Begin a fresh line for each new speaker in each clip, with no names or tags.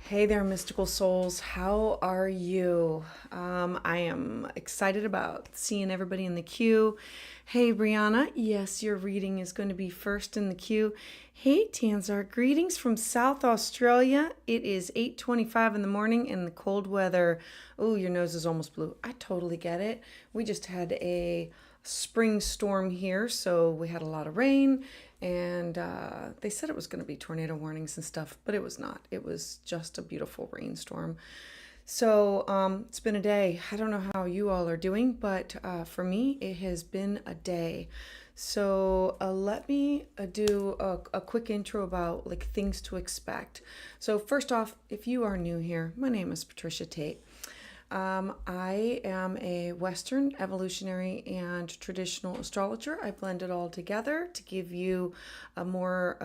Hey there, mystical souls. How are you? I am excited about seeing everybody in the queue. Hey, Brianna. Yes, your reading is going to be first in the queue. Hey, Tanzar. Greetings from South Australia. It is 8:25 in the morning in the cold weather. Oh, your nose is almost blue. I totally get it. We just had a spring storm here, so we had a lot of rain, and they said it was going to be tornado warnings and stuff, but it was not. It was just a beautiful rainstorm. So it's been a day. I don't know how you all are doing, but for me, it has been a day. So let me do a quick intro about like things to expect. So first off, if you are new here, my name is Patricia Tate. I am a Western, evolutionary, and traditional astrologer. I blend it all together to give you a more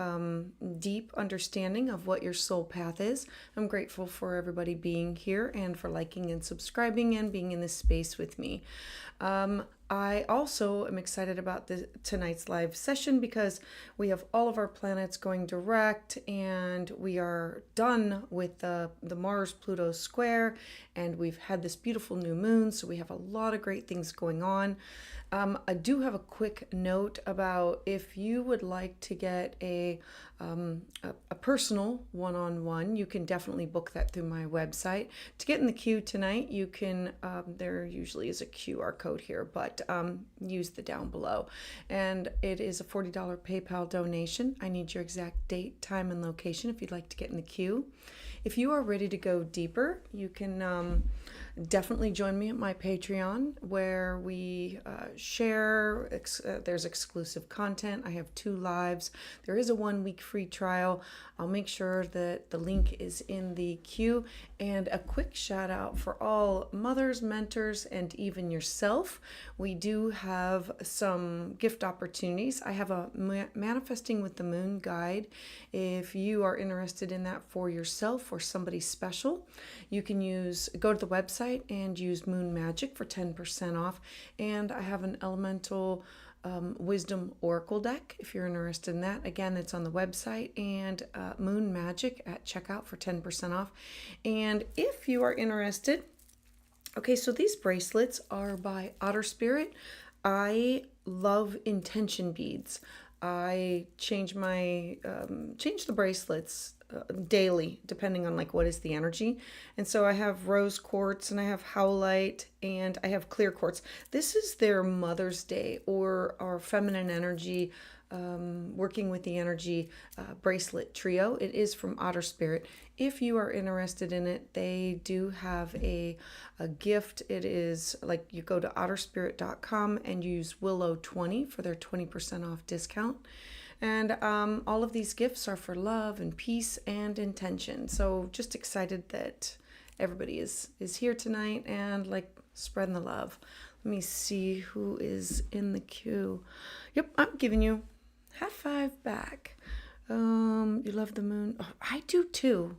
deep understanding of what your soul path is. I'm grateful for everybody being here and for liking and subscribing and being in this space with me. I also am excited about tonight's live session because we have all of our planets going direct and we are done with the Mars-Pluto square, and we've had this beautiful new moon, so we have a lot of great things going on. I do have a quick note about if you would like to get a personal one-on-one, you can definitely book that through my website. To get in the queue tonight, you can, there usually is a QR code here, but use the down below. And it is a $40 PayPal donation. I need your exact date, time, and location if you'd like to get in the queue. If you are ready to go deeper, you can definitely join me at my Patreon, where we share. There's exclusive content. I have 2 lives. There is a 1-week free trial. I'll make sure that the link is in the queue. And a quick shout out for all mothers, mentors, and even yourself. We do have some gift opportunities. I have a Manifesting with the Moon guide. If you are interested in that for yourself or somebody special, you can go to the website and use Moon Magic for 10% off. And I have an elemental wisdom oracle deck if you're interested in that. Again, it's on the website, and Moon Magic at checkout for 10% off. And if you are interested, okay, so these bracelets are by Otter Spirit. I love intention beads. I change the bracelets daily depending on like what is the energy, and so I have rose quartz and I have howlite and I have clear quartz. This is their Mother's Day or our feminine energy, working with the energy bracelet trio. It is from Otter Spirit. If you are interested in it, they do have a gift. It is like you go to otterspirit.com and use Willow20 for their 20% off discount. And all of these gifts are for love and peace and intention. So just excited that everybody is here tonight and like spreading the love. Let me see who is in the queue. Yep, I'm giving you high five back. You love the moon. Oh, I do too.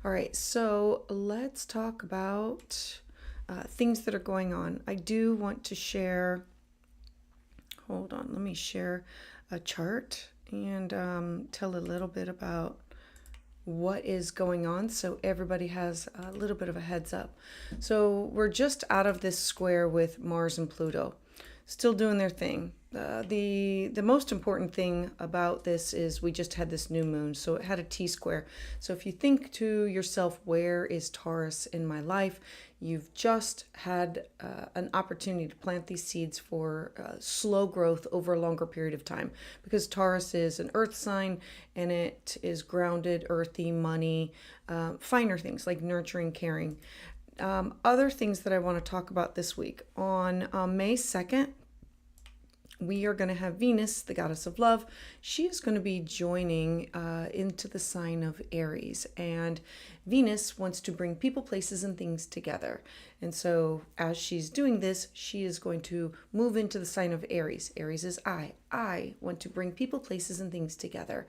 All right, so let's talk about things that are going on. I do want to share. Hold on, let me share a chart and tell a little bit about what is going on so everybody has a little bit of a heads up. So we're just out of this square with Mars and Pluto, still doing their thing. The most important thing about this is we just had this new moon, so it had a T-square. So if you think to yourself, where is Taurus in my life? You've just had an opportunity to plant these seeds for slow growth over a longer period of time, because Taurus is an earth sign and it is grounded, earthy, money, finer things like nurturing, caring. Other things that I want to talk about this week. On May 2nd, we are going to have Venus, the goddess of love. She is going to be joining into the sign of Aries. And Venus wants to bring people, places, and things together. And so as she's doing this, she is going to move into the sign of Aries. Aries is I. I want to bring people, places, and things together.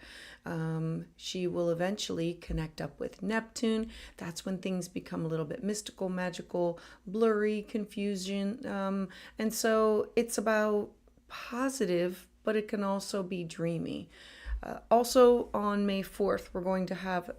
She will eventually connect up with Neptune. That's when things become a little bit mystical, magical, blurry, confusion. And so it's about positive, but it can also be dreamy. Also on May 4th, we're going to have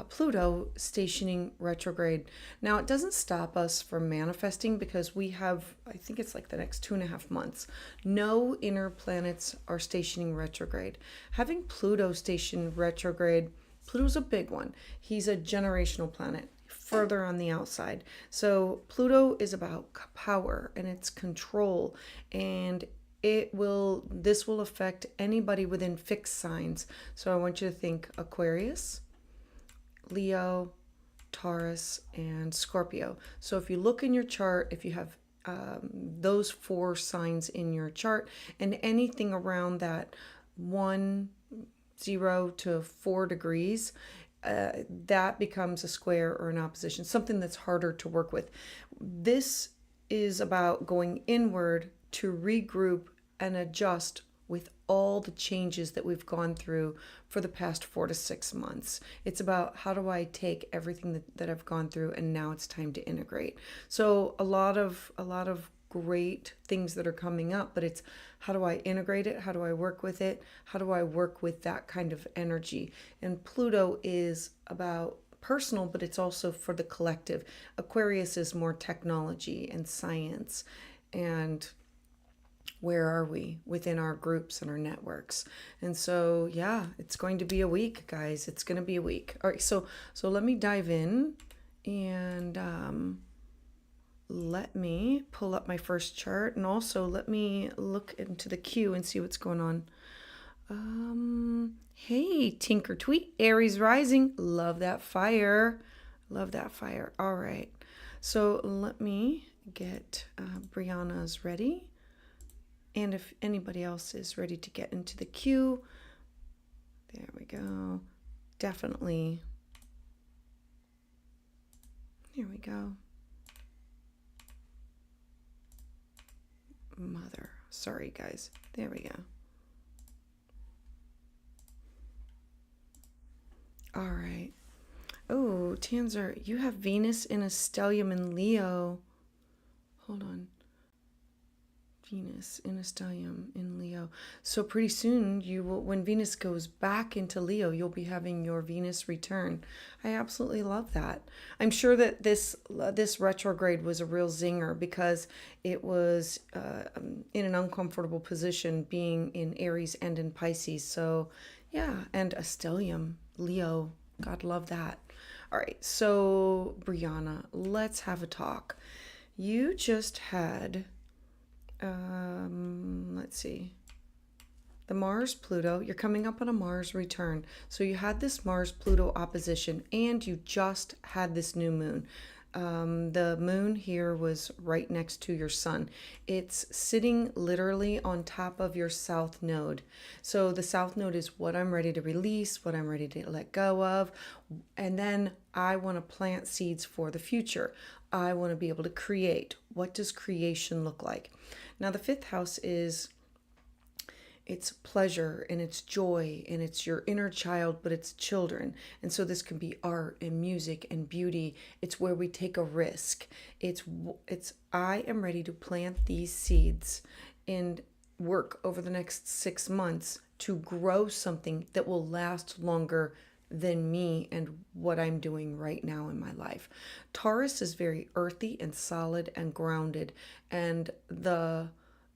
Pluto stationing retrograde. Now, it doesn't stop us from manifesting because we have, I think it's like the next 2.5 months, no inner planets are stationing retrograde. Having Pluto station retrograde, Pluto's a big one. He's a generational planet further on the outside. So Pluto is about power and its control, and this will affect anybody within fixed signs. So I want you to think Aquarius, Leo, Taurus, and Scorpio. So if you look in your chart, if you have those 4 signs in your chart, and anything around that 0 to 4 degrees, that becomes a square or an opposition, something that's harder to work with. This is about going inward to regroup and adjust with all the changes that we've gone through for the past 4 to 6 months. It's about how do I take everything that I've gone through and now it's time to integrate. So a lot of great things that are coming up, but it's how do I integrate it? How do I work with it? How do I work with that kind of energy? And Pluto is about personal, but it's also for the collective. Aquarius is more technology and science, and where are we within our groups and our networks? And so, yeah, it's going to be a week, guys. It's going to be a week. All right, so let me dive in and let me pull up my first chart, and also let me look into the queue and see what's going on. Hey, Tinker Tweet, Aries rising. Love that fire. Love that fire. All right. So let me get Brianna's ready. And if anybody else is ready to get into the queue, there we go. Definitely. Here we go. Mother. Sorry, guys. There we go. All right. Oh, Tanzer, you have Venus in a stellium in Leo. Hold on. Venus in a stellium in Leo. So pretty soon when Venus goes back into Leo, you'll be having your Venus return. I absolutely love that. I'm sure that this retrograde was a real zinger because it was in an uncomfortable position being in Aries and in Pisces. So yeah, and a stellium, Leo. God love that. All right, so Brianna, let's have a talk. You just had let's see, the Mars Pluto, you're coming up on a Mars return. So you had this Mars Pluto opposition, and you just had this new moon. The moon here was right next to your sun. It's sitting literally on top of your south node. So the south node is what I'm ready to release, what I'm ready to let go of. And then I want to plant seeds for the future. I want to be able to create. What does creation look like? Now, the 5th house is it's pleasure and it's joy and it's your inner child, but it's children. And so this can be art and music and beauty. It's where we take a risk. It's I am ready to plant these seeds and work over the next 6 months to grow something that will last longer than me and what I'm doing right now in my life. Taurus is very earthy and solid and grounded, and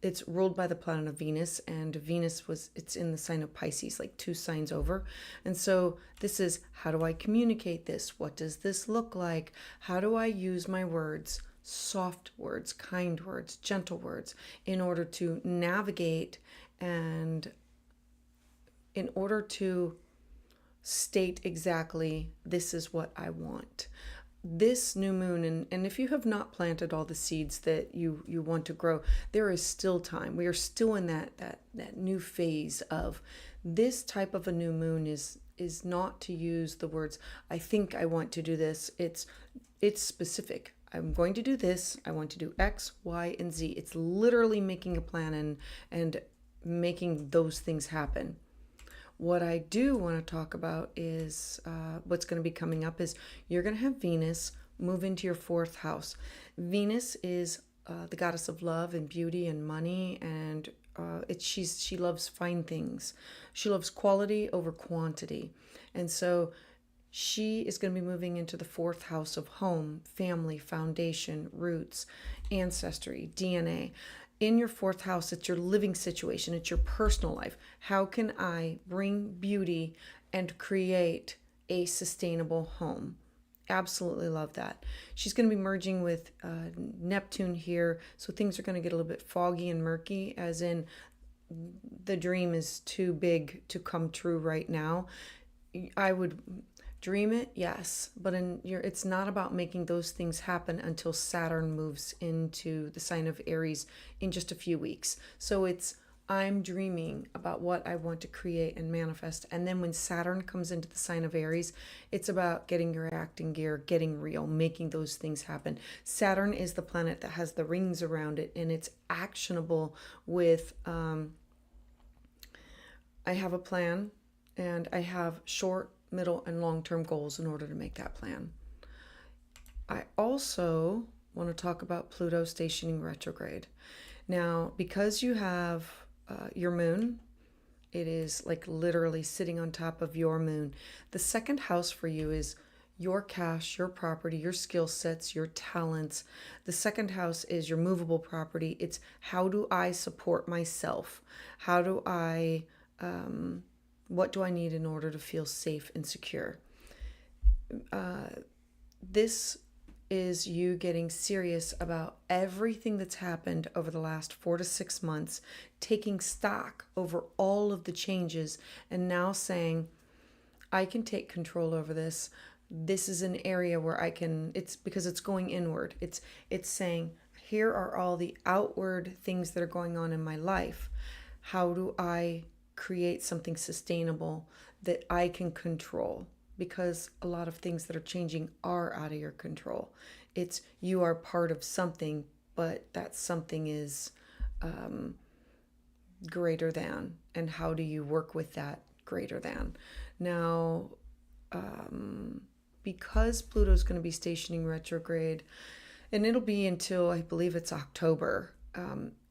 it's ruled by the planet of Venus, and it's in the sign of Pisces, like 2 signs over. And so this is, how do I communicate this? What does this look like? How do I use my words, soft words, kind words, gentle words, in order to navigate and in order to state exactly, this is what I want. This new moon, and if you have not planted all the seeds that you want to grow, there is still time. We are still in that new phase of this type of a new moon is not to use the words, I think I want to do this. It's specific. I'm going to do this. I want to do X, Y, and Z. It's literally making a plan and making those things happen. What I do want to talk about is what's going to be coming up is you're going to have Venus move into your 4th house. Venus is the goddess of love and beauty and money, and she loves fine things. She loves quality over quantity. And so She is going to be moving into the fourth house of home, family, foundation, roots, ancestry, DNA. In your fourth house, it's your living situation, it's your personal life. How can I bring beauty and create a sustainable home? Absolutely love that. She's going to be merging with Neptune here, so things are going to get a little bit foggy and murky, as in the dream is too big to come true right now. I would dream it, yes, but it's not about making those things happen until Saturn moves into the sign of Aries in just a few weeks. So I'm dreaming about what I want to create and manifest. And then when Saturn comes into the sign of Aries, it's about getting your act in gear, getting real, making those things happen. Saturn is the planet that has the rings around it, and it's actionable with I have a plan, and I have short, middle, and long-term goals in order to make that plan. I also want to talk about Pluto stationing retrograde. Now, because you have your moon, it is like literally sitting on top of your moon. The second house for you is your cash, your property, your skill sets, your talents. The second house is your movable property. It's how do I support myself? How do I what do I need in order to feel safe and secure? This is you getting serious about everything that's happened over the last 4 to 6 months, taking stock over all of the changes, and now saying, I can take control over this. This is an area where I can, it's because it's going inward. It's saying, here are all the outward things that are going on in my life. How do I create something sustainable that I can control? Because a lot of things that are changing are out of your control. It's you are part of something, but that something is greater than. And how do you work with that greater than? Now, because Pluto's going to be stationing retrograde, and it'll be until I believe it's October.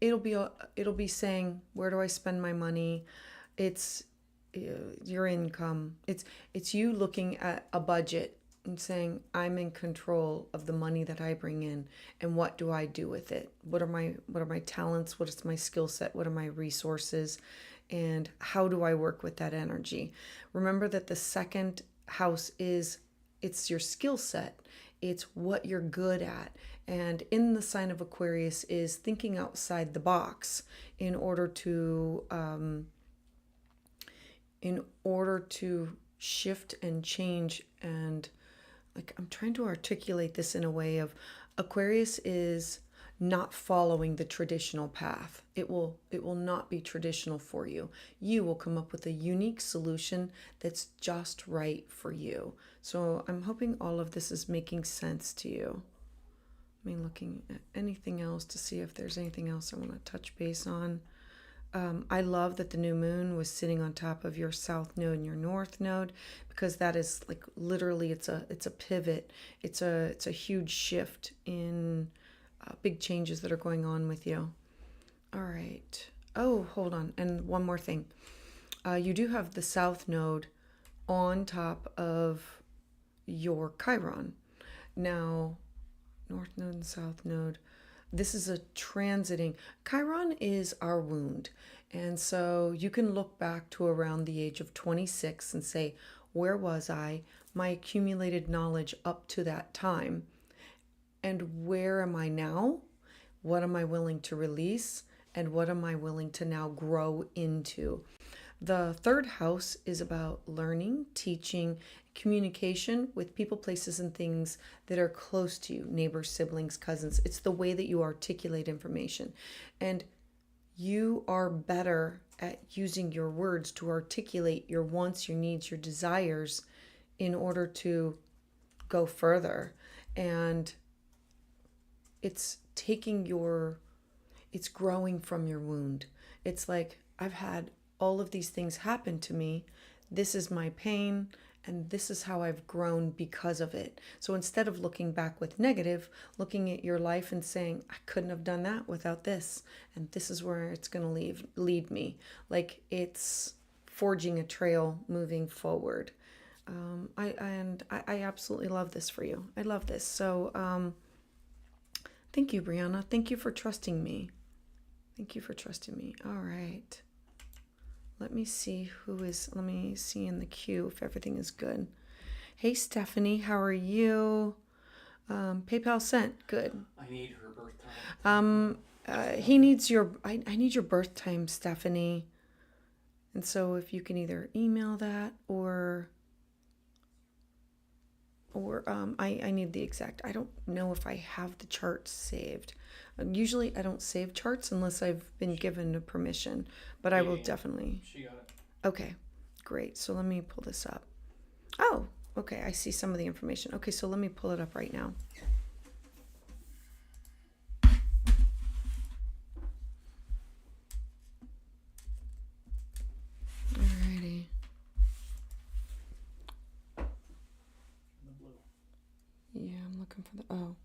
It'll be saying, where do I spend my money? It's your income. It's you looking at a budget and saying, I'm in control of the money that I bring in, and what do I do with it? What are my talents? What is my skill set? What are my resources? And how do I work with that energy? Remember that the second house it's your skill set. It's what you're good at. And in the sign of Aquarius is thinking outside the box in order to shift and change. And like, I'm trying to articulate this in a way of Aquarius is not following the traditional path. It will not be traditional for you. You will come up with a unique solution that's just right for you. So I'm hoping all of this is making sense to you. I mean, looking at anything else to see if there's anything else I want to touch base on. I love that the new moon was sitting on top of your south node and your north node, because that is like literally it's a pivot. It's a huge shift in big changes that are going on with you. All right. Oh, hold on. And one more thing. You do have the south node on top of your Chiron. Now, north node and south node. This is a transiting. Chiron is our wound. And so you can look back to around the age of 26 and say, where was I? My accumulated knowledge up to that time. And where am I now? What am I willing to release? And what am I willing to now grow into? The third house is about learning, teaching, communication with people, places, and things that are close to you, neighbors, siblings, cousins. It's the way that you articulate information. And you are better at using your words to articulate your wants, your needs, your desires in order to go further. And it's it's growing from your wound. It's like, I've had all of these things happen to me. This is my pain, and this is how I've grown because of it. So instead of looking back with negative, looking at your life and saying, I couldn't have done that without this, and this is where it's going to lead me. Like, it's forging a trail moving forward. I absolutely love this for you. I love this. So thank you, Brianna. Thank you for trusting me. Thank you for trusting me. All right. Let me see let me see in the queue if everything is good. Hey, Stephanie, how are you? PayPal sent. Good.
I need her birth time.
I need your birth time, Stephanie. And so if you can either email that or I need the exact. I don't know if I have the charts saved. Usually I don't save charts unless I've been given a permission, but I will definitely.
She got it.
Okay, great. So let me pull this up. Oh, okay. I see some of the information. Okay, so let me pull it up right now. Alrighty.
The blue.
Yeah, I'm looking for the. Oh.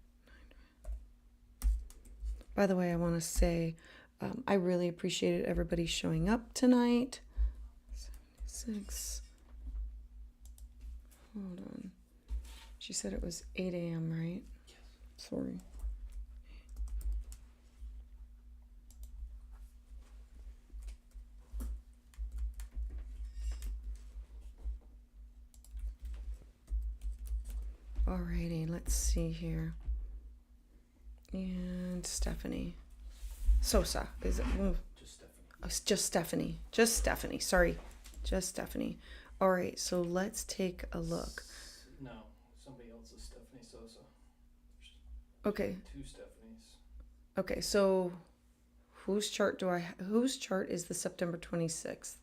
By the way, I want to say I really appreciated everybody showing up tonight. 76. Hold on. She said it was 8 a.m., right?
Yes.
Sorry. Alrighty, let's see here. And Stephanie. Sosa. Is it?
Just Stephanie.
Oh, it's just Stephanie. Just Stephanie. Sorry. Just Stephanie. All right, so let's take a look.
No, somebody else is Stephanie Sosa.
Okay.
Two Stephanies.
Okay, so whose chart is the September 26th?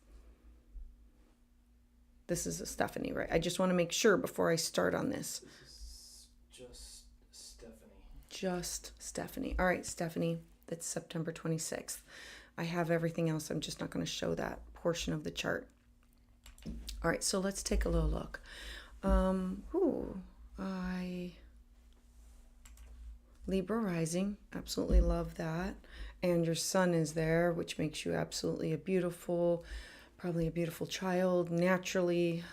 This is a Stephanie, right? I just want to make sure before I start on this.
This is just Stephanie.
Just Stephanie. All right, Stephanie, that's September 26th. I have everything else. I'm just not going to show that portion of the chart. All right, so let's take a little look. Libra rising, absolutely love that. And your sun is there, which makes you absolutely probably a beautiful child, naturally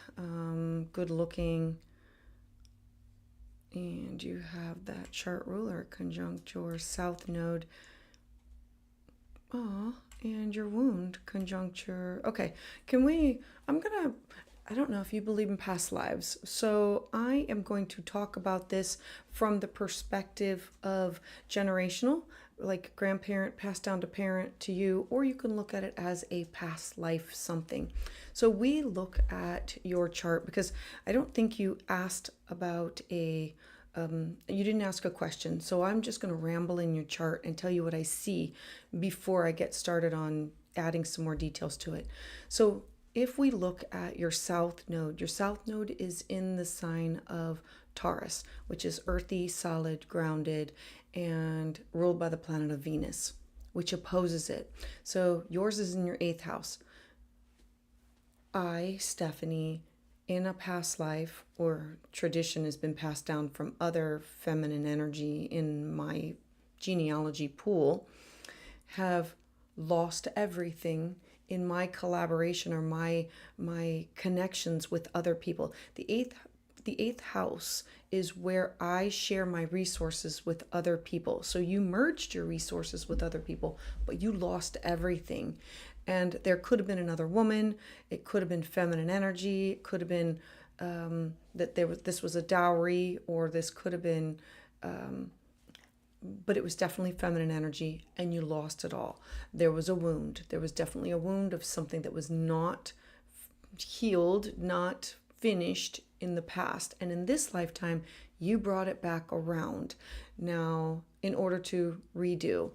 good looking. And you have that chart ruler conjunct your south node. And your wound conjunct your. Okay, I don't know if you believe in past lives. So I am going to talk about this from the perspective of generational, like grandparent passed down to parent to you, or you can look at it as a past life something. So we look at your chart because I don't think you asked about you didn't ask a question. So I'm just going to ramble in your chart and tell you what I see before I get started on adding some more details to it. So if we look at your south node is in the sign of Taurus, which is earthy, solid, grounded, and ruled by the planet of Venus, which opposes it. So yours is in your 8th house. I, Stephanie, in a past life or tradition has been passed down from other feminine energy in my genealogy pool, have lost everything in my collaboration or my connections with other people. The eighth house is where I share my resources with other people. So you merged your resources with other people, but you lost everything. And there could have been another woman. It could have been feminine energy. It could have been this was a dowry, or this could have been, but it was definitely feminine energy, and you lost it all. There was a wound. There was definitely a wound of something that was not healed, not finished in the past. And in this lifetime, you brought it back around. Now, in order to redo,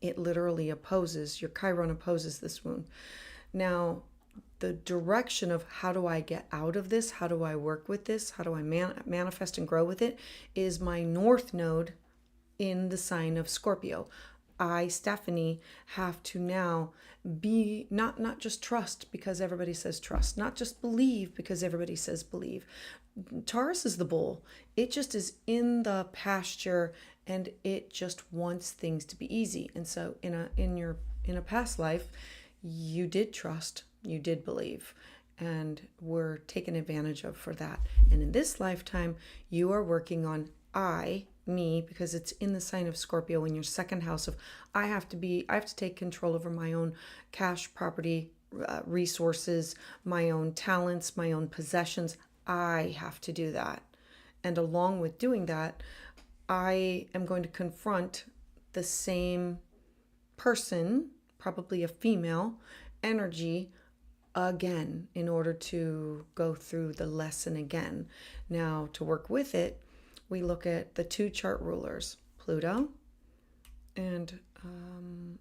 it literally opposes, your Chiron opposes this wound. Now, the direction of how do I get out of this, how do I work with this, how do I manifest and grow with it, is my north node in the sign of Scorpio. I, Stephanie, have to now be not just trust because everybody says trust, not just believe because everybody says believe. Taurus is the bull. It just is in the pasture and it just wants things to be easy. And so in a past life, you did trust, you did believe, and we're taken advantage of for that. And in this lifetime, you are working on me, because it's in the sign of Scorpio in your second house of I have to take control over my own cash, property, resources, my own talents, my own possessions. I have to do that. And along with doing that, I am going to confront the same person, probably a female energy, again in order to go through the lesson again. Now, to work with it, we look at the two chart rulers, Pluto, and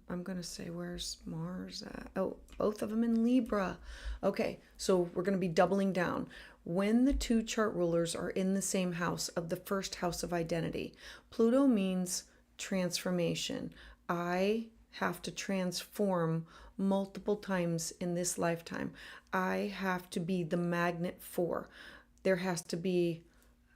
I'm going to say, where's Mars at? Oh, both of them in Libra. Okay, so we're going to be doubling down. When the two chart rulers are in the same house of the first house of identity, Pluto means transformation. I have to transform multiple times in this lifetime. I have to be the magnet for. There has to be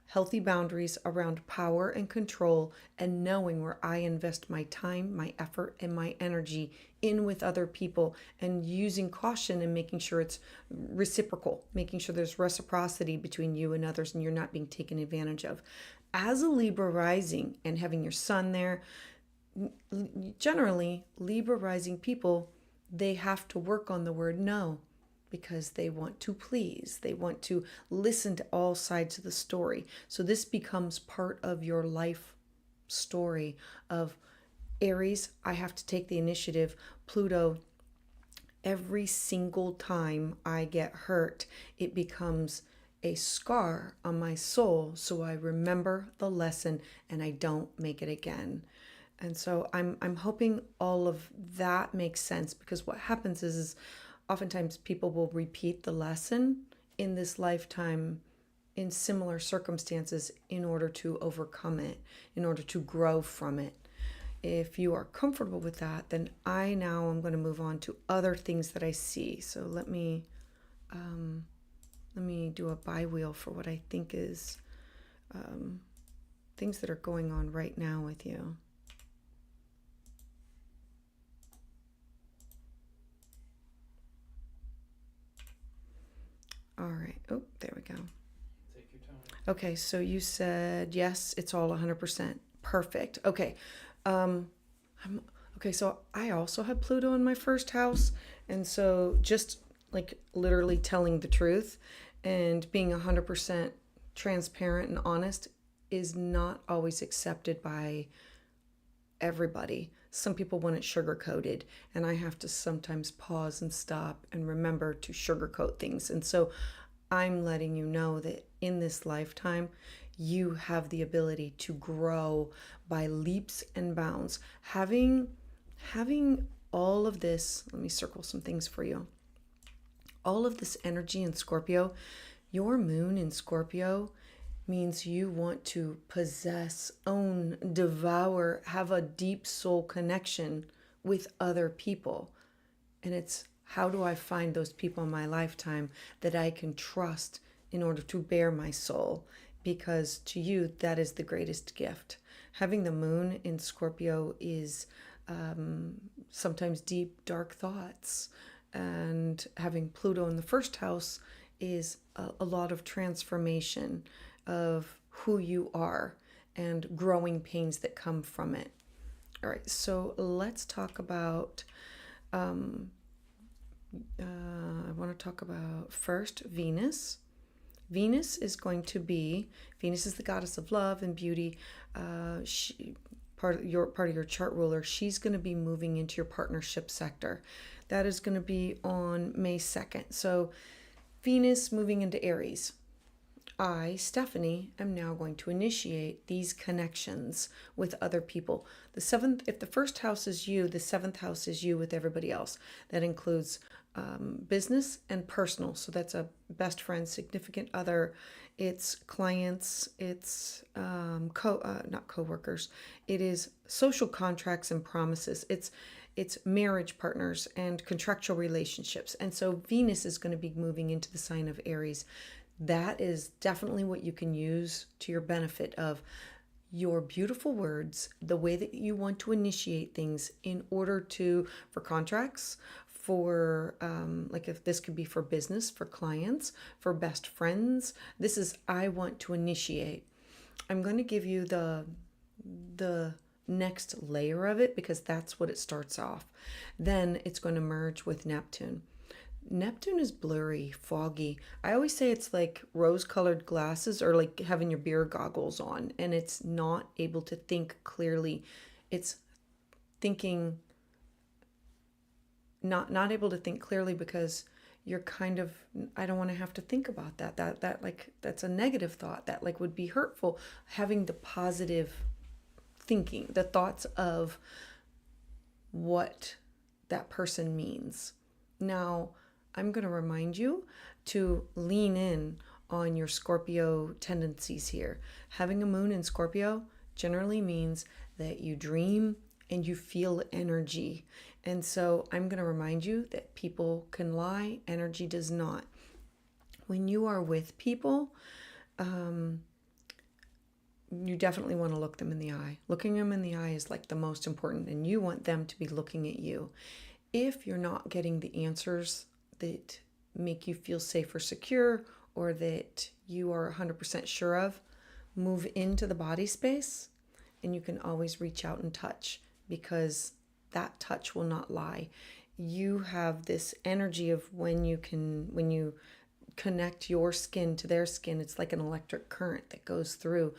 healthy boundaries around power and control, and knowing where I invest my time, my effort, and my energy in with other people, and using caution and making sure it's reciprocal, making sure there's reciprocity between you and others and you're not being taken advantage of. As a Libra rising and having your sun there, generally Libra rising people, they have to work on the word no, because they want to please. They want to listen to all sides of the story. So this becomes part of your life story of Aries. I have to take the initiative. Pluto, every single time I get hurt, it becomes a scar on my soul. So I remember the lesson and I don't make it again. And so I'm hoping all of that makes sense, because what happens is oftentimes people will repeat the lesson in this lifetime in similar circumstances in order to overcome it, in order to grow from it. If you are comfortable with that, then I now am going to move on to other things that I see. So let me do a bi-wheel for what I think is things that are going on right now with you. All right. Oh, there we go.
Take your time.
Okay, so you said yes, it's all 100%. Perfect. Okay. So I also had Pluto in my first house, and so just like literally telling the truth and being 100% transparent and honest is not always accepted by everybody. Some people want it sugar-coated, and I have to sometimes pause and stop and remember to sugarcoat things. And so I'm letting you know that in this lifetime, you have the ability to grow by leaps and bounds. Having all of this, let me circle some things for you. All of this energy in Scorpio, your moon in Scorpio means you want to possess, own, devour, have a deep soul connection with other people. And it's, how do I find those people in my lifetime that I can trust in order to bear my soul? Because to you, that is the greatest gift. Having the moon in Scorpio is sometimes deep, dark thoughts. And having Pluto in the first house is a lot of transformation of who you are and growing pains that come from it. All right, so let's talk about, I want to talk about first Venus. Venus is the goddess of love and beauty. Part of your chart ruler. She's going to be moving into your partnership sector. That is going to be on May 2nd. So Venus moving into Aries. I, Stephanie, am now going to initiate these connections with other people. If the first house is you, the seventh house is you with everybody else. That includes business and personal. So that's a best friend, significant other. It's clients. It's not coworkers. It is social contracts and promises. It's marriage partners and contractual relationships. And so Venus is going to be moving into the sign of Aries. That is definitely what you can use to your benefit of your beautiful words, the way that you want to initiate things in order to, for contracts, for like if this could be for business, for clients, for best friends. This is I want to initiate. I'm going to give you the next layer of it because that's what it starts off. Then it's going to merge with Neptune. Neptune is blurry, foggy. I always say it's like rose-colored glasses or like having your beer goggles on and it's not able to think clearly. It's thinking not able to think clearly because you're kind of, I don't want to have to think about that like that's a negative thought that like would be hurtful. Having the positive thinking, the thoughts of what that person means. Now I'm going to remind you to lean in on your Scorpio tendencies here. Having a moon in Scorpio generally means that you dream and you feel energy. And so I'm going to remind you that people can lie, energy does not. When you are with people, you definitely want to look them in the eye. Looking them in the eye is like the most important, and you want them to be looking at you. If you're not getting the answers that make you feel safe or secure, or that you are 100% sure of, move into the body space, and you can always reach out and touch because that touch will not lie. You have this energy of when you connect your skin to their skin, it's like an electric current that goes through.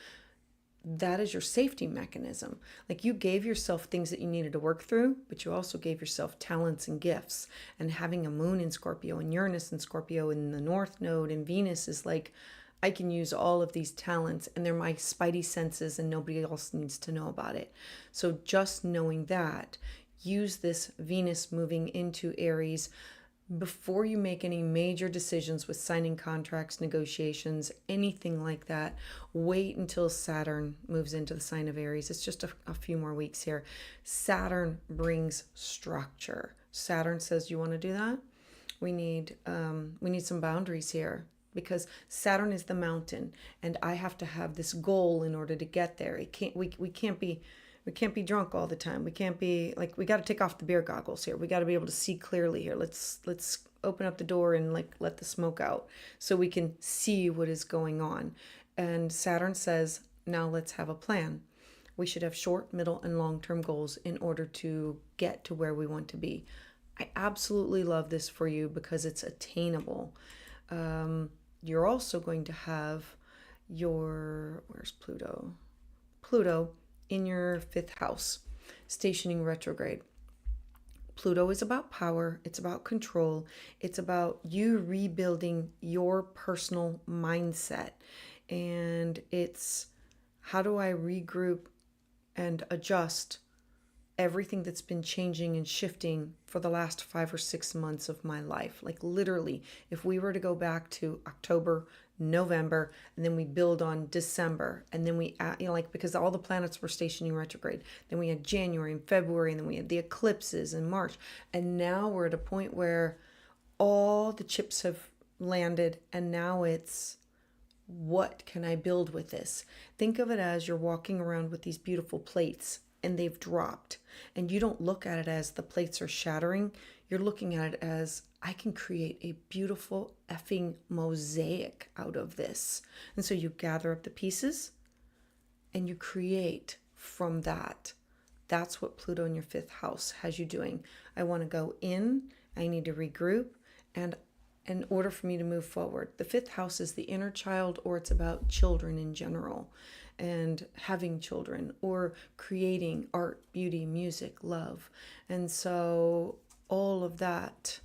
That is your safety mechanism. Like you gave yourself things that you needed to work through, but you also gave yourself talents and gifts. And having a moon in Scorpio and Uranus in Scorpio in the North Node and Venus is like, I can use all of these talents and they're my spidey senses and nobody else needs to know about it. So just knowing that, use this Venus moving into Aries before you make any major decisions with signing contracts, negotiations, anything like that. Wait until Saturn moves into the sign of Aries. It's just a few more weeks here. Saturn brings structure. Saturn says, you want to do that? We need some boundaries here because Saturn is the mountain and I have to have this goal in order to get there. We can't be drunk all the time. We can't be like, we got to take off the beer goggles here. We got to be able to see clearly here. Let's open up the door and like let the smoke out so we can see what is going on. And Saturn says, now let's have a plan. We should have short, middle, and long-term goals in order to get to where we want to be. I absolutely love this for you because it's attainable. You're also going to have where's Pluto? Pluto in your 5th house, stationing retrograde. Pluto is about power. It's about control. It's about you rebuilding your personal mindset. And it's how do I regroup and adjust everything that's been changing and shifting for the last 5 or 6 months of my life. Like literally, if we were to go back to October, November, and then we build on December, and then we add, because all the planets were stationing retrograde. Then we had January and February, and then we had the eclipses in March. And now we're at a point where all the chips have landed, and now it's, what can I build with this? Think of it as you're walking around with these beautiful plates and they've dropped, and you don't look at it as the plates are shattering. You're looking at it as I can create a beautiful effing mosaic out of this. And so you gather up the pieces and you create from that. That's what Pluto in your 5th house has you doing. I want to go in, I need to regroup, and in order for me to move forward. The 5th house is the inner child, or it's about children in general and having children or creating art, beauty, music, love. And so all of that's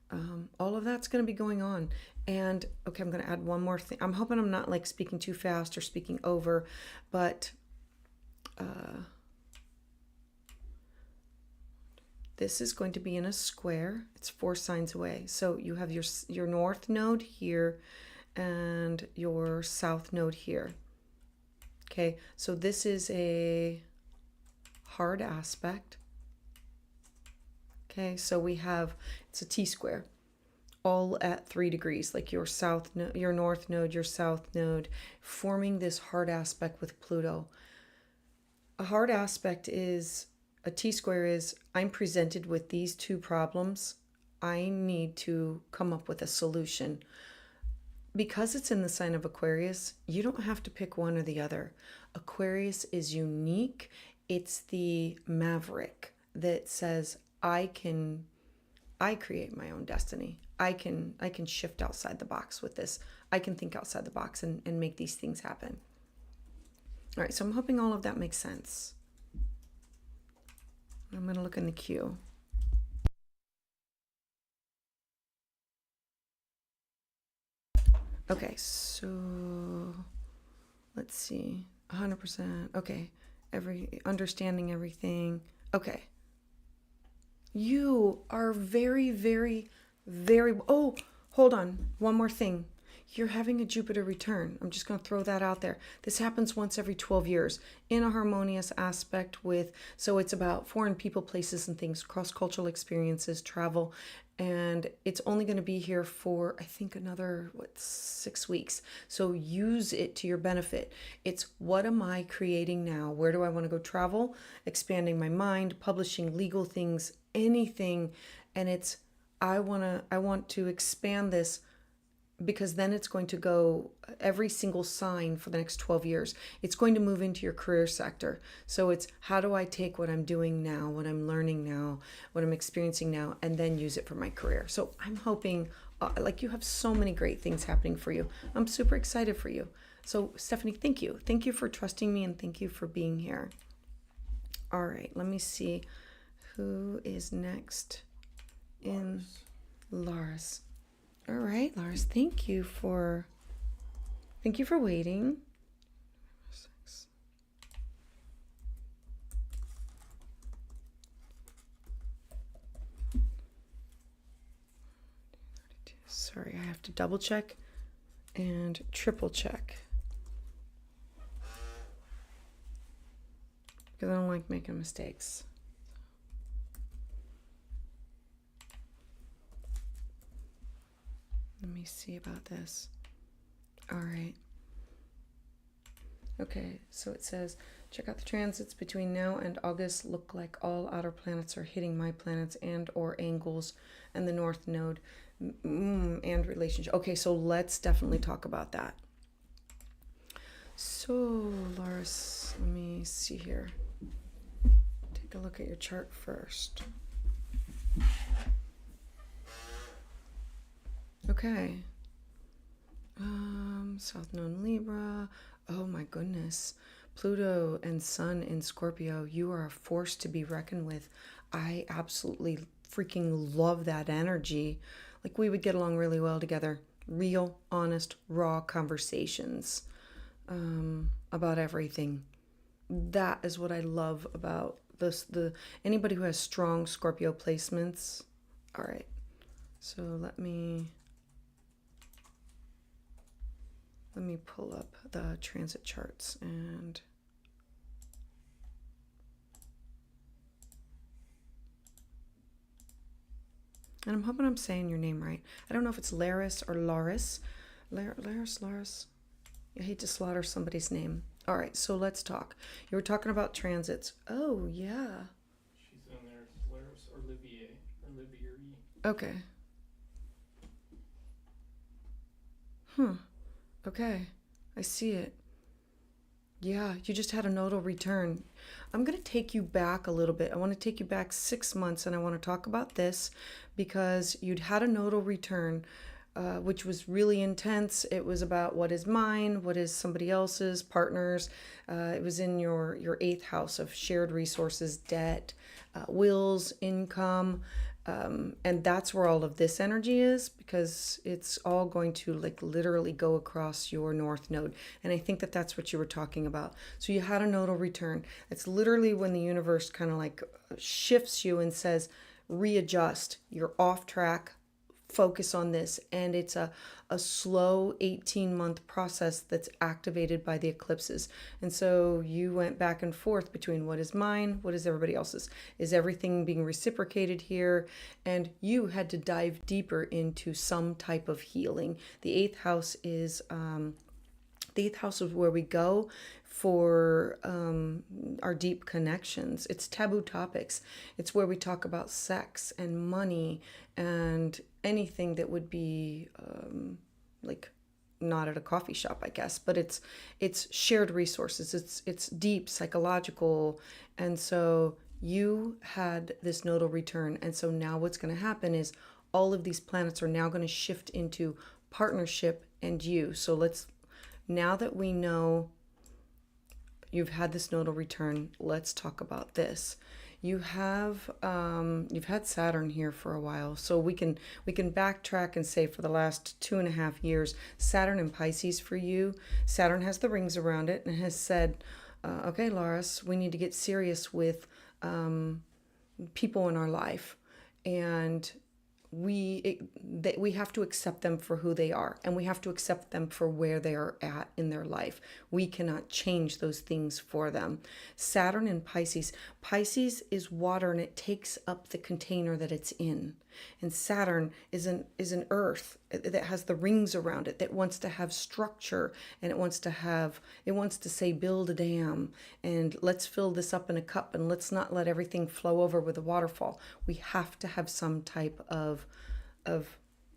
going to be going on. And okay, I'm going to add one more thing. I'm hoping I'm not like speaking too fast or speaking over, but this is going to be in a square. It's 4 signs away. So you have your north node here and your south node here. Okay, so this is a hard aspect. Okay, so we have, it's a T-square, all at 3 degrees, like your north node, your south node, forming this hard aspect with Pluto. A hard aspect is, a T-square is, I'm presented with these 2 problems. I need to come up with a solution. Because it's in the sign of Aquarius, you don't have to pick one or the other. Aquarius is unique. It's the maverick that says, I create my own destiny. I can shift outside the box with this. I can think outside the box and make these things happen. All right, so I'm hoping all of that makes sense. I'm going to look in the queue. Okay, so let's see. 100%. Okay. Understanding everything. Okay. You are very, very, very. Oh, hold on. One more thing. You're having a Jupiter return. I'm just going to throw that out there. This happens once every 12 years in a harmonious aspect with, so it's about foreign people, places, and things, cross-cultural experiences, travel. And it's only going to be here for, I think, another, 6 weeks. So use it to your benefit. It's what am I creating now? Where do I want to go travel? Expanding my mind, publishing legal things, anything. And it's, I want to expand this, because then it's going to go every single sign for the next 12 years. It's going to move into your career sector. So it's, how do I take what I'm doing now, what I'm learning now, what I'm experiencing now, and then use it for my career. So I'm hoping, you have so many great things happening for you. I'm super excited for you. So Stephanie, thank you. Thank you for trusting me, and thank you for being here. All right, let me see who is next. Lars. All right, Lars, thank you for waiting. 6. Sorry, I have to double check and triple check, because I don't like making mistakes. Let me see about this. All right. Okay, so it says, check out the transits between now and August. Look like all outer planets are hitting my planets and or angles and the North Node and relationship. Okay, so let's definitely talk about that. So, Lars, let me see here. Take a look at your chart first. Okay. South Node Libra. Oh my goodness. Pluto and Sun in Scorpio. You are a force to be reckoned with. I absolutely freaking love that energy. Like, we would get along really well together. Real, honest, raw conversations about everything. That is what I love about this. Anybody who has strong Scorpio placements. All right. So let me pull up the transit charts and I'm hoping I'm saying your name right. I don't know if it's Laris or Laris. Laris. I hate to slaughter somebody's name. All right, so let's talk. You were talking about transits. Oh, yeah.
She's in there. Laris Olivier.
Okay. Okay, I see it. Yeah, you just had a nodal return. I'm going to take you back a little bit. I want to take you back 6 months, and I want to talk about this because you'd had a nodal return, which was really intense. It was about what is mine, what is somebody else's, partners. It was in your 8th house of shared resources, debt, wills, income. And that's where all of this energy is, because it's all going to literally go across your North Node. And I think that that's what you were talking about. So you had a nodal return. It's literally when the universe kind of shifts you and says, readjust, you're off track, focus on this. And it's a slow 18-month process that's activated by the eclipses. And so you went back and forth between what is mine, what is everybody else's. Is everything being reciprocated here? And you had to dive deeper into some type of healing. The 8th house is The eighth house is where we go for our deep connections. It's taboo topics. It's where we talk about sex and money and anything that would be like not at a coffee shop, I guess, but it's shared resources. It's deep psychological. And so you had this nodal return. And so now what's going to happen is all of these planets are now going to shift into partnership and you. So now that we know you've had this nodal return, let's talk about this. You've had Saturn here for a while, so we can backtrack and say for the last 2.5 years, Saturn in Pisces for you. Saturn has the rings around it and has said, okay, Laris, we need to get serious with people in our life, and we have to accept them for who they are, and we have to accept them for where they are at in their life. We cannot change those things for them. Saturn in Pisces. Pisces is water, and it takes up the container that it's in. And Saturn is an earth that has the rings around it, that wants to have structure, and it wants to say build a dam, and let's fill this up in a cup, and let's not let everything flow over with a waterfall. We have to have some type of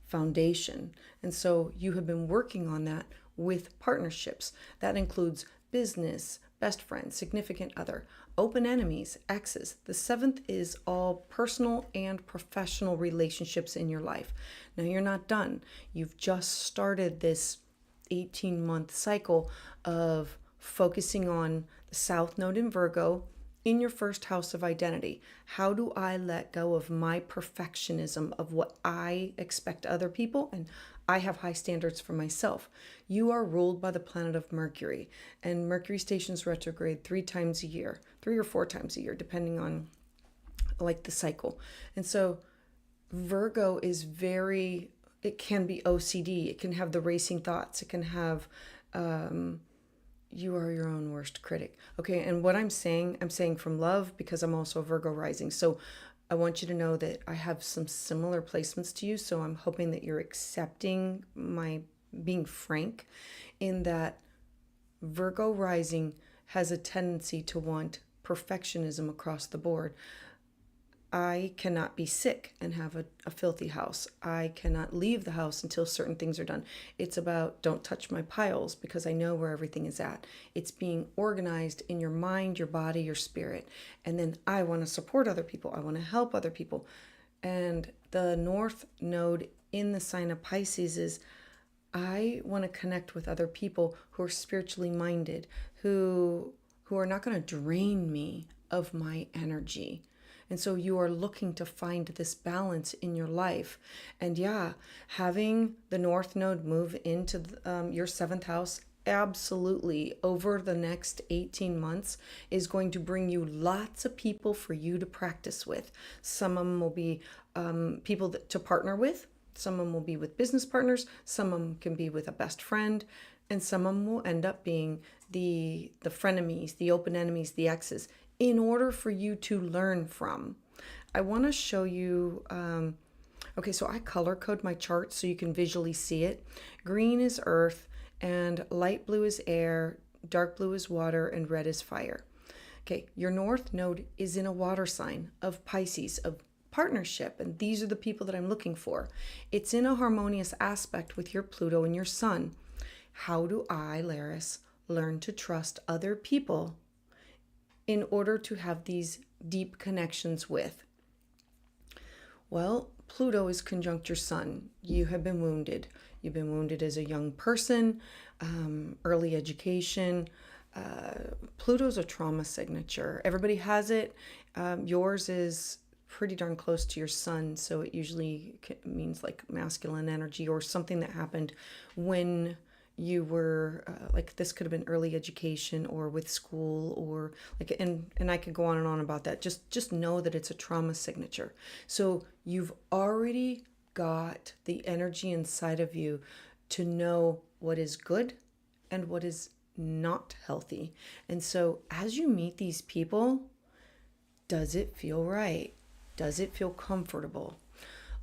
foundation. And so you have been working on that with partnerships. That includes business, best friend, significant other, open enemies, exes. The seventh is all personal and professional relationships in your life. Now you're not done. You've just started this 18-month cycle of focusing on the South Node in Virgo in your first house of identity. How do I let go of my perfectionism of what I expect other people, and I have high standards for myself. You are ruled by the planet of Mercury, and Mercury stations retrograde 3 times a year, 3 or 4 times a year, depending on like the cycle. And so Virgo is it can be OCD. It can have the racing thoughts. It can have, you are your own worst critic. Okay, and what I'm saying from love, because I'm also a Virgo rising. So I want you to know that I have some similar placements to you. So I'm hoping that you're accepting my being frank in that Virgo rising has a tendency to want perfectionism across the board. I cannot be sick and have a filthy house. I cannot leave the house until certain things are done. It's about don't touch my piles because I know where everything is at. It's being organized in your mind, your body, your spirit. And then I want to support other people. I want to help other people. And the North Node in the sign of Pisces is I want to connect with other people who are spiritually minded, who are not going to drain me of my energy. And so you are looking to find this balance in your life. And yeah, having the North Node move into your 7th house, absolutely, over the next 18 months is going to bring you lots of people for you to practice with. Some of them will be people to partner with. Some of them will be with business partners. Some of them can be with a best friend. And some of them will end up being the frenemies, the open enemies, the exes, in order for you to learn from. I want to show you, okay, so I color code my chart so you can visually see it. Green is earth, and light blue is air, dark blue is water, and red is fire. Okay, your North Node is in a water sign of Pisces, of partnership, and these are the people that I'm looking for. It's in a harmonious aspect with your Pluto and your Sun. How do I, Laris, learn to trust other people in order to have these deep connections with? Well, Pluto is conjunct your Sun. You have been wounded. You've been wounded as a young person, early education. Pluto's a trauma signature. Everybody has it. Yours is pretty darn close to your Sun, so it usually means like masculine energy or something that happened when you were like, this could have been early education or with school, or like, and I could go on and on about that. Just know that it's a trauma signature. So you've already got the energy inside of you to know what is good and what is not healthy. And so as you meet these people, does it feel right? Does it feel comfortable?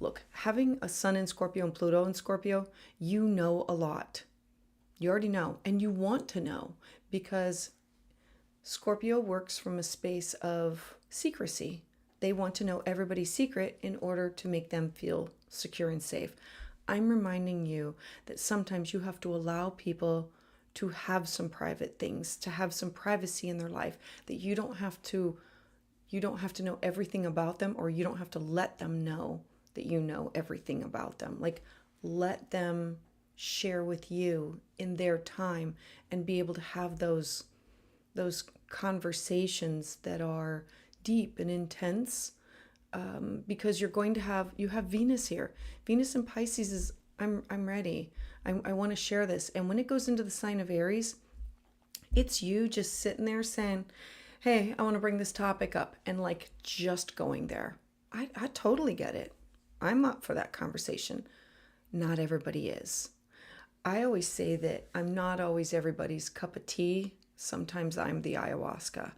Look, having a Sun in Scorpio and Pluto in Scorpio, you know a lot. You already know, and you want to know, because Scorpio works from a space of secrecy. They want to know everybody's secret in order to make them feel secure and safe. I'm reminding you that sometimes you have to allow people to have some private things, to have some privacy in their life, that you don't have to know everything about them, or you don't have to let them know that you know everything about them. Like, let them share with you in their time and be able to have those conversations that are deep and intense, because you have Venus here. Venus in Pisces is, I'm ready. I want to share this. And when it goes into the sign of Aries, it's you just sitting there saying, hey, I want to bring this topic up, and like just going there. I totally get it. I'm up for that conversation. Not everybody is. I always say that I'm not always everybody's cup of tea. Sometimes I'm the ayahuasca.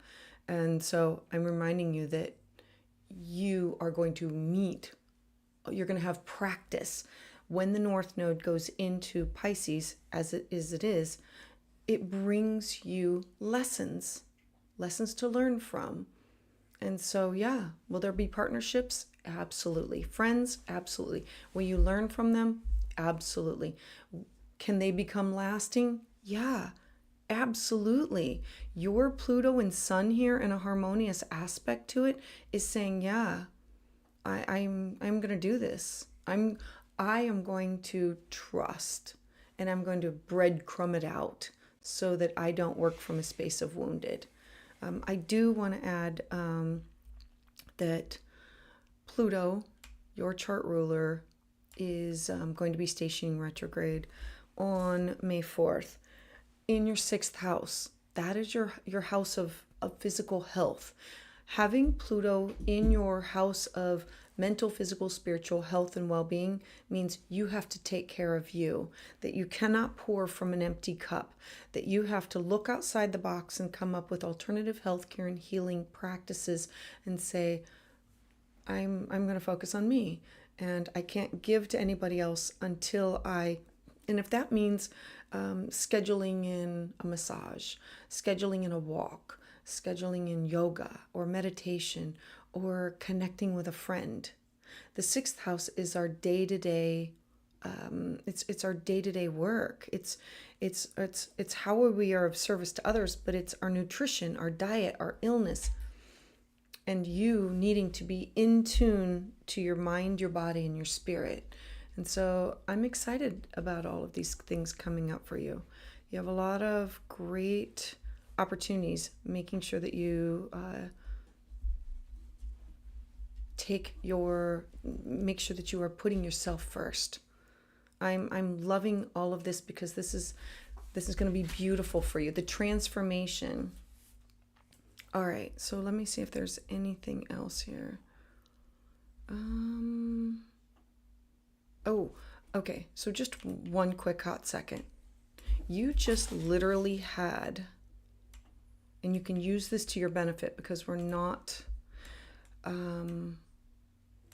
And so I'm reminding you that you are going to you're going to have practice. When the North Node goes into Pisces, as it is, it brings you lessons to learn from. And so, yeah, will there be partnerships? Absolutely. Friends? Absolutely. Will you learn from them? Absolutely. Can they become lasting? Yeah, absolutely. Your Pluto and Sun here in a harmonious aspect to it is saying, yeah, I'm going to do this. I am going to trust, and I'm going to breadcrumb it out so that I don't work from a space of wounded. I do want to add that Pluto, your chart ruler, is going to be stationing retrograde on May 4th in your 6th house. That is your house of physical health. Having Pluto in your house of mental, physical, spiritual health and well-being means you have to take care of you, that you cannot pour from an empty cup, that you have to look outside the box and come up with alternative healthcare and healing practices and say, I'm going to focus on me, and I can't give to anybody else until and if that means scheduling in a massage, scheduling in a walk, scheduling in yoga or meditation, or connecting with a friend. The 6th house is our day-to-day. It's our day-to-day work. It's how we are of service to others, but it's our nutrition, our diet, our illness, and you needing to be in tune to your mind, your body, and your spirit. And so I'm excited about all of these things coming up for you. You have a lot of great opportunities, making sure that you make sure that you are putting yourself first. I'm loving all of this, because this is going to be beautiful for you. The transformation. All right, so let me see if there's anything else here. Oh, okay. So just one quick hot second. You just literally had, and you can use this to your benefit, because we're not,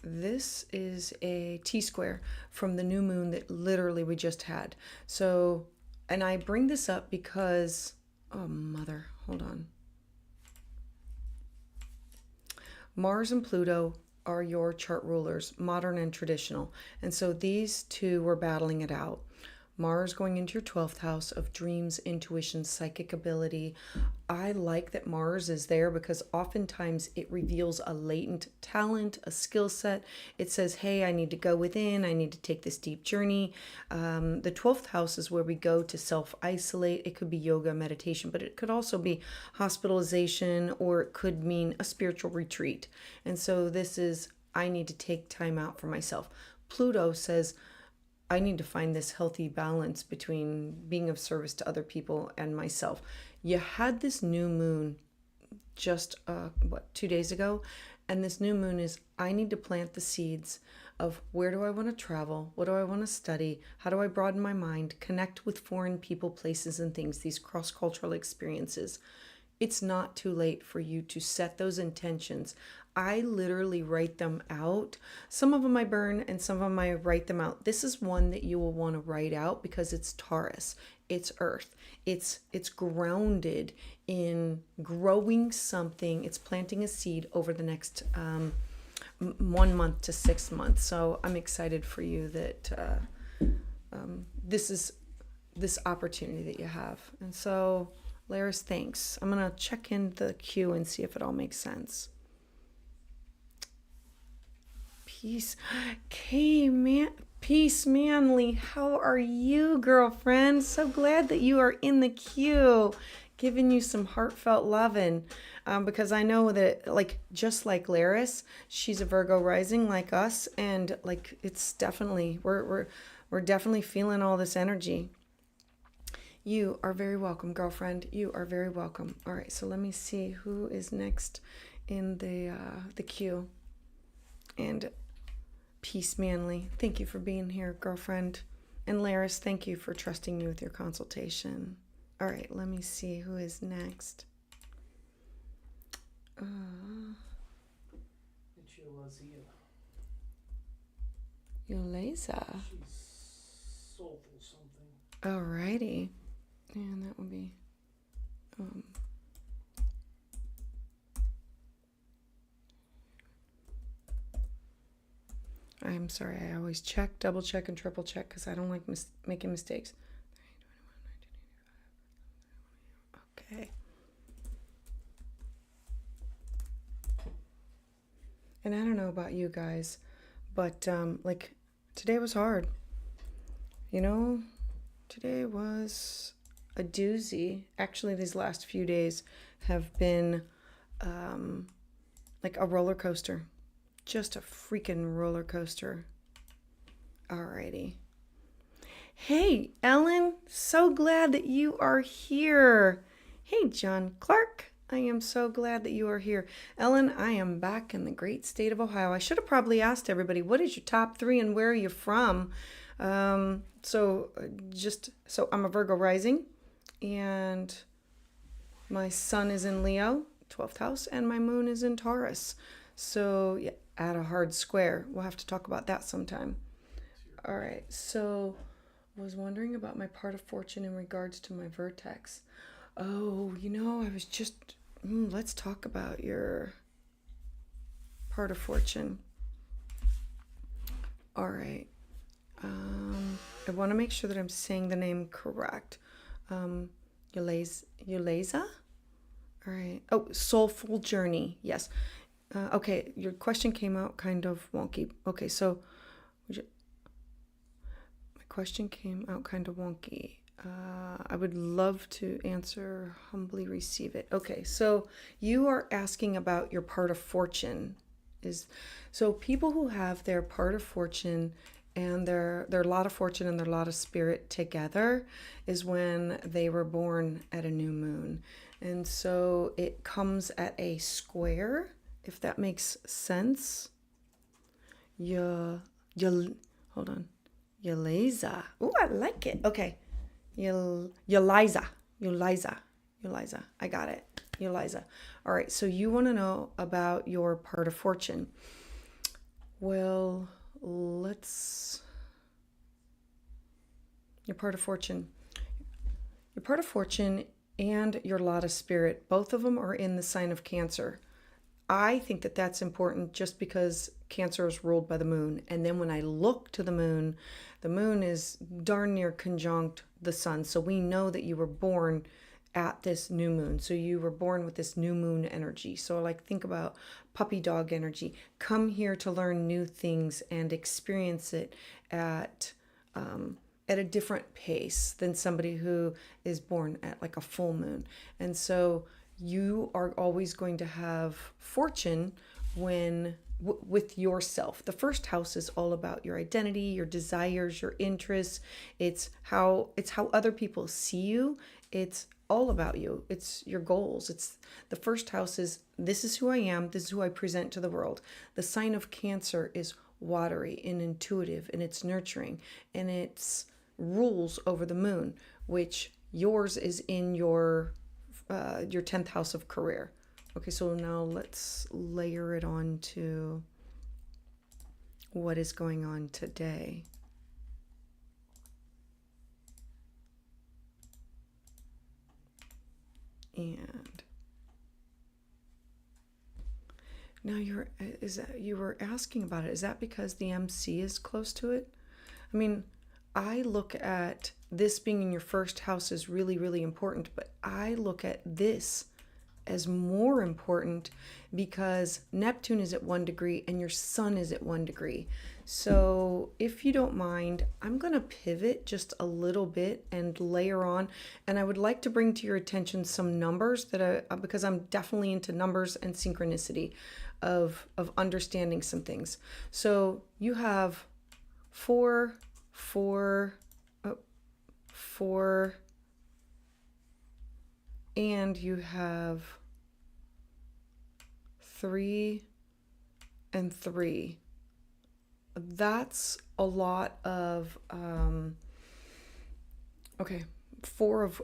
this is a T-square from the new moon that literally we just had. So, and I bring this up because, oh mother, hold on. Mars and Pluto are your chart rulers, modern and traditional. And so these two were battling it out. Mars going into your 12th house of dreams, intuition, psychic ability. I like that Mars is there, because oftentimes it reveals a latent talent, a skill set. It says, hey, I need to go within. I need to take this deep journey. The 12th house is where we go to self-isolate. It could be yoga, meditation, but it could also be hospitalization, or it could mean a spiritual retreat. And so this is, I need to take time out for myself. Pluto says, I need to find this healthy balance between being of service to other people and myself. You had this new moon just, 2 days ago? And this new moon is, I need to plant the seeds of, where do I want to travel? What do I want to study? How do I broaden my mind? Connect with foreign people, places, and things, these cross-cultural experiences. It's not too late for you to set those intentions. I literally write them out. Some of them I burn, and some of them I write them out. This is one that you will want to write out, because it's Taurus. it's earth. It's grounded in growing something. It's planting a seed over the next 1 month to 6 months. So I'm excited for you that this is this opportunity that you have. And so, Laris, thanks. I'm going to check in the queue and see if it all makes sense. Peace. Peace Manly. How are you, girlfriend? So glad that you are in the queue, giving you some heartfelt loving. Because I know that, like, just like Laris, she's a Virgo rising like us, and like it's definitely we're definitely feeling all this energy. You are very welcome, girlfriend. You are very welcome. All right, so let me see who is next in the queue. And Peace Manly, thank you for being here, girlfriend. And Laris, thank you for trusting me with your consultation. All right, let me see who is next.
It's Yolazia.
Yoleza.
She's soulful something.
Alrighty. And that would be I'm sorry, I always check, double check, and triple check because I don't like making mistakes. Okay. And I don't know about you guys, but like today was hard. You know, today was a doozy. Actually, these last few days have been like a roller coaster. Just a freaking roller coaster. Alrighty. Hey, Ellen, so glad that you are here. Hey, John Clark, I am so glad that you are here. Ellen, I am back in the great state of Ohio. I should have probably asked everybody, what is your top 3 and where are you from? So I'm a Virgo rising, and my sun is in Leo, 12th house, and my moon is in Taurus. So yeah, at a hard square. We'll have to talk about that sometime. All right, so I was wondering about my part of fortune in regards to my vertex. Oh, I was just, let's talk about your part of fortune. All right. I want to make sure that I'm saying the name correct. Yoleza? All right. Oh, Soulful Journey. Yes. Okay, your question came out kind of wonky. Okay, so my question came out kind of wonky. I would love to answer, humbly receive it. Okay, so you are asking about your part of fortune. So people who have their part of fortune and their lot of fortune and their lot of spirit together is when they were born at a new moon. And so it comes at a square, if that makes sense. Hold on. Yoleza. Ooh, I like it. Okay. Yoleza. I got it. Yoleza. All right. So you want to know about your part of fortune. Well, your part of fortune. Your part of fortune and your lot of spirit, both of them are in the sign of Cancer. I think that that's important just because Cancer is ruled by the moon. And then when I look to the moon is darn near conjunct the sun. So we know that you were born at this new moon. So you were born with this new moon energy. So like think about puppy dog energy. Come here to learn new things and experience it at a different pace than somebody who is born at like a full moon. And so you are always going to have fortune when with yourself. The first house is all about your identity, your desires, your interests. It's how other people see you. It's all about you. It's your goals. It's the first house is this is who I am. This is who I present to the world. The sign of Cancer is watery and intuitive, and it's nurturing, and it's rules over the moon, which yours is in your 10th house of career. Okay, so now let's layer it on to what is going on today. And now you were asking about it. Is that because the MC is close to it? I mean, I look at this being in your first house is really, really important, but I look at this as more important because Neptune is at 1 degree and your sun is at 1 degree. So if you don't mind, I'm going to pivot just a little bit and layer on. And I would like to bring to your attention some numbers because I'm definitely into numbers and synchronicity of understanding some things. So you have 4, 4, 4, and you have 3 and 3. That's a lot of, okay, 4 of,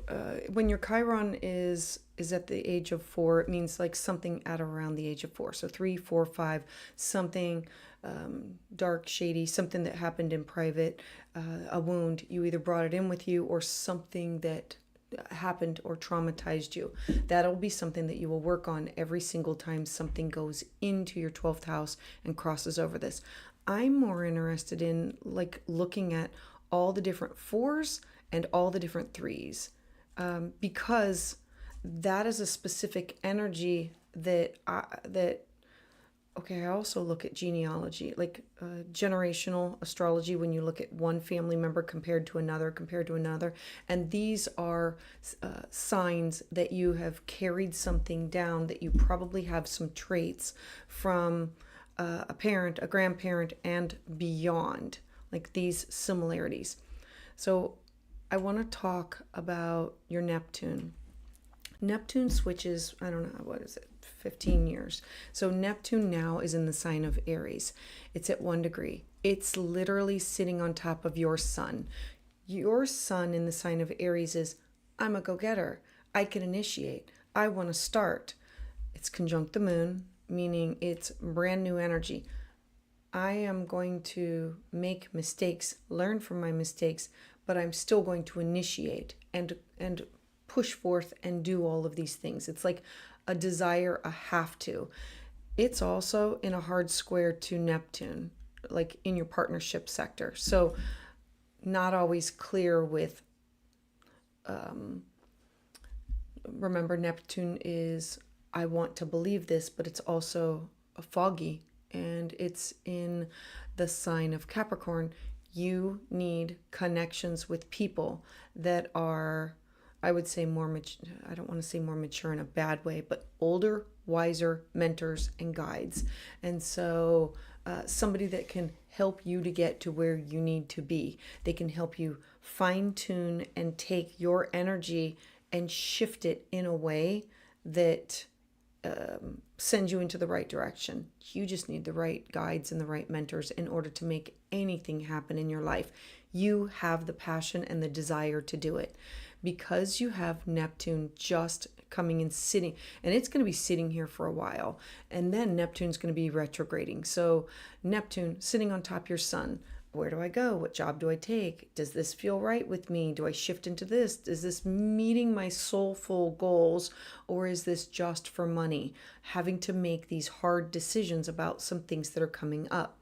when your Chiron is at the age of 4, it means like something at around the age of 4. So 3, 4, 5, something dark, shady, something that happened in private, a wound. You either brought it in with you or something that happened or traumatized you. That'll be something that you will work on every single time something goes into your 12th house and crosses over this. I'm more interested in like looking at all the different 4s and all the different 3s, because that is a specific energy okay, I also look at genealogy, like generational astrology, when you look at one family member compared to another, and these are signs that you have carried something down, that you probably have some traits from a parent, a grandparent, and beyond, like these similarities. So I want to talk about your Neptune. Neptune switches, I don't know, what is it, 15 years. So Neptune now is in the sign of Aries. It's at 1 degree. It's literally sitting on top of your sun. Your sun in the sign of Aries is, I'm a go-getter. I can initiate. I want to start. It's conjunct the moon, meaning it's brand new energy. I am going to make mistakes, learn from my mistakes, but I'm still going to initiate and push forth and do all of these things. It's like a desire, a have to. It's also in a hard square to Neptune, like in your partnership sector. So not always clear with, remember Neptune is, I want to believe this, but it's also a foggy, and it's in the sign of Capricorn. You need connections with people that are, I would say I don't want to say more mature in a bad way, but older, wiser mentors and guides. And so somebody that can help you to get to where you need to be. They can help you fine tune and take your energy and shift it in a way that sends you into the right direction. You just need the right guides and the right mentors in order to make anything happen in your life. You have the passion and the desire to do it. Because you have Neptune just coming and sitting, and it's going to be sitting here for a while, and then Neptune's going to be retrograding. So Neptune sitting on top of your sun. Where do I go? What job do I take? Does this feel right with me? Do I shift into this? Is this meeting my soulful goals, or is this just for money? Having to make these hard decisions about some things that are coming up.